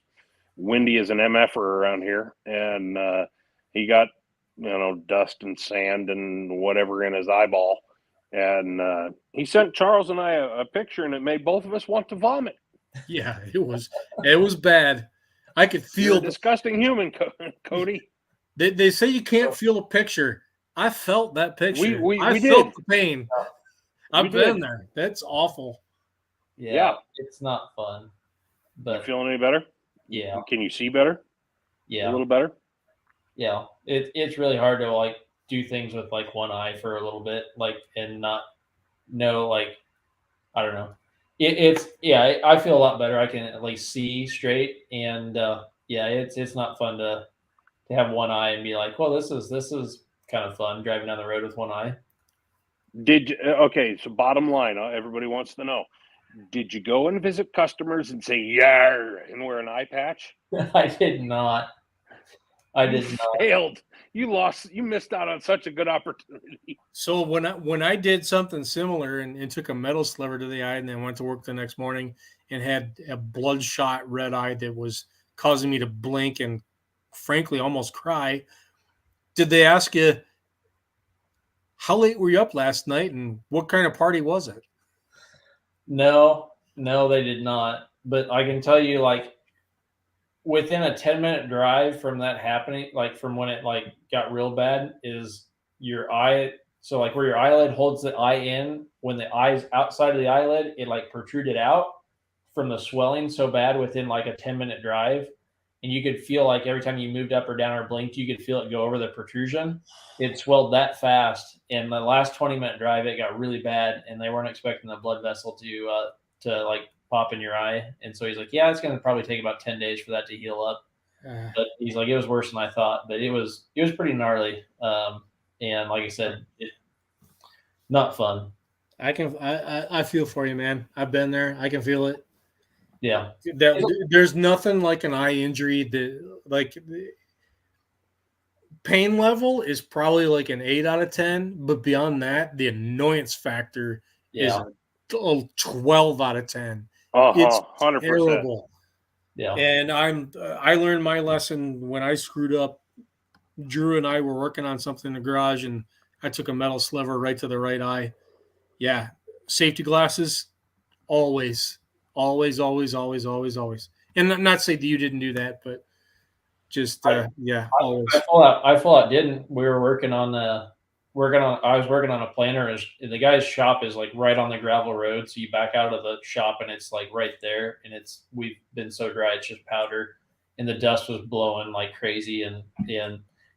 windy as an MFer around here. And he got, dust and sand and whatever in his eyeball. And he sent Charles and I a picture, and it made both of us want to vomit. Yeah, it was bad. I could feel You're a disgusting human, Cody. They say you can't feel a picture. I felt that picture. We felt did. the pain. I've been there. That's awful. Yeah, it's not fun. But you feeling any better? Yeah. Can you see better? Yeah. A little better? Yeah. It's really hard to like do things with like one eye for a little bit, like, and not know, like, I don't know. I feel a lot better. I can at least see straight, and it's not fun to have one eye and be like, well, this is kind of fun driving down the road with one eye. So bottom line, everybody wants to know, did you go and visit customers and say "yar" and wear an eye patch? I did not. You failed. You missed out on such a good opportunity. So when I did something similar and took a metal sliver to the eye and then went to work the next morning and had a bloodshot red eye that was causing me to blink and frankly almost cry, did they ask you, how late were you up last night, and what kind of party was it? No, they did not. But I can tell you, like, within a 10-minute drive from that happening, like from when it like got real bad, is your eye. So like where your eyelid holds the eye in, when the eye's outside of the eyelid, it like protruded out from the swelling so bad within like a 10-minute drive. And you could feel like every time you moved up or down or blinked, you could feel it go over the protrusion. It swelled that fast. And the last 20-minute drive, it got really bad, and they weren't expecting the blood vessel to like pop in your eye. And so he's like, yeah, it's going to probably take about 10 days for that to heal up. But he's like, it was worse than I thought, but it was pretty gnarly. And like I said, not fun. I feel for you, man. I've been there. I can feel it. Yeah. There's nothing like an eye injury that, like, pain level is probably like an 8 out of 10, but beyond that, the annoyance factor is a 12 out of 10. It's 100%. terrible. Yeah. And I learned my lesson when I screwed up. Drew and I were working on something in the garage, and I took a metal sliver right to the right eye. Yeah. Safety glasses, always. Always. And not say that you didn't do that, but just always. I full out didn't. We were working on I was working on a planter. The guy's shop is like right on the gravel road, so you back out of the shop and it's like right there. And we've been so dry, it's just powder, and the dust was blowing like crazy, and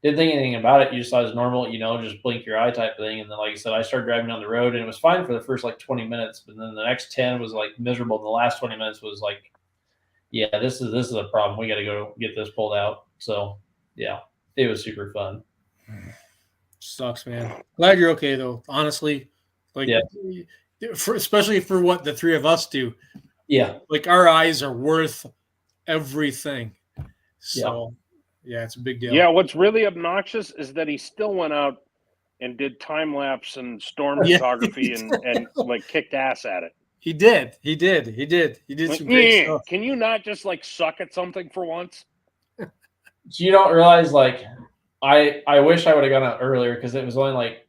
didn't think anything about it. You just thought it was normal, just blink your eye type thing. And then, like I said, I started driving down the road, and it was fine for the first like 20 minutes, but then the next 10 was like miserable. And the last 20 minutes was like, yeah, this is a problem. We got to go get this pulled out. So yeah, it was super fun. Sucks, man. Glad you're okay though. Honestly, like, especially for what the three of us do. Yeah, like our eyes are worth everything. So yeah, it's a big deal. Yeah, what's really obnoxious is that he still went out and did time lapse and storm photography and like kicked ass at it. He did some great stuff. Can you not just like suck at something for once? So you don't realize, like, I wish I would have gone out earlier, because it was only like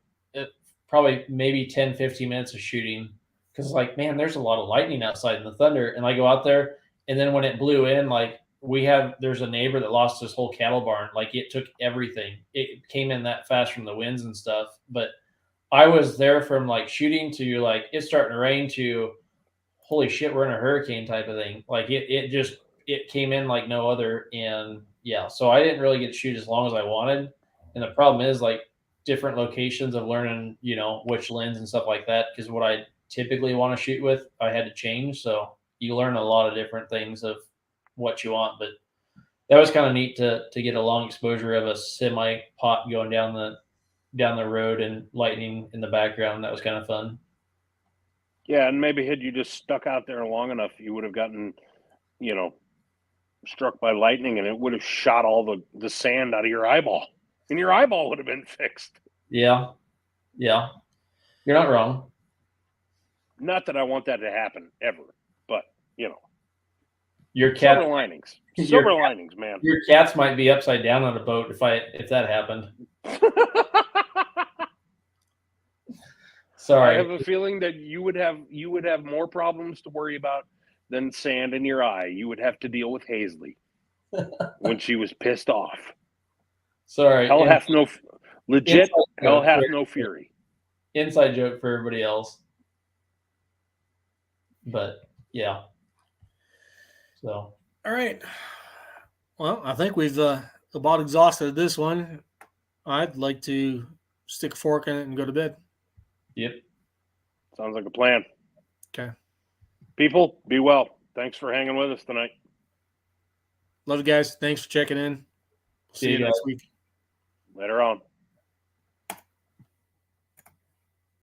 probably maybe 10, 15 minutes of shooting. Because like, man, there's a lot of lightning outside and the thunder, and I go out there, and then when it blew in, like there's a neighbor that lost his whole cattle barn. Like, it took everything. It came in that fast from the winds and stuff. But I was there from like shooting to like it's starting to rain to holy shit, we're in a hurricane type of thing. Like it came in like no other. And yeah, so I didn't really get to shoot as long as I wanted. And the problem is like different locations of learning, which lens and stuff like that. Because what I typically want to shoot with, I had to change. So you learn a lot of different things of what you want. But that was kind of neat to get a long exposure of a semi pot going down the road and lightning in the background. That was kind of fun. Yeah, and maybe had you just stuck out there long enough, you would have gotten, struck by lightning, and it would have shot all the sand out of your eyeball, and your eyeball would have been fixed. Yeah. You're not wrong. Not that I want that to happen ever, but your cat silver linings. Silver linings, man. Your cats might be upside down on a boat if that happened. Sorry. I have a feeling that you would have more problems to worry about than sand in your eye. You would have to deal with Hazley when she was pissed off. Sorry. Hell hath no fury. Inside joke for everybody else. But yeah. So. All right. Well, I think we've about exhausted this one. I'd like to stick a fork in it and go to bed. Yep. Sounds like a plan. Okay. People, be well. Thanks for hanging with us tonight. Love you guys. Thanks for checking in. See you next week. Later on.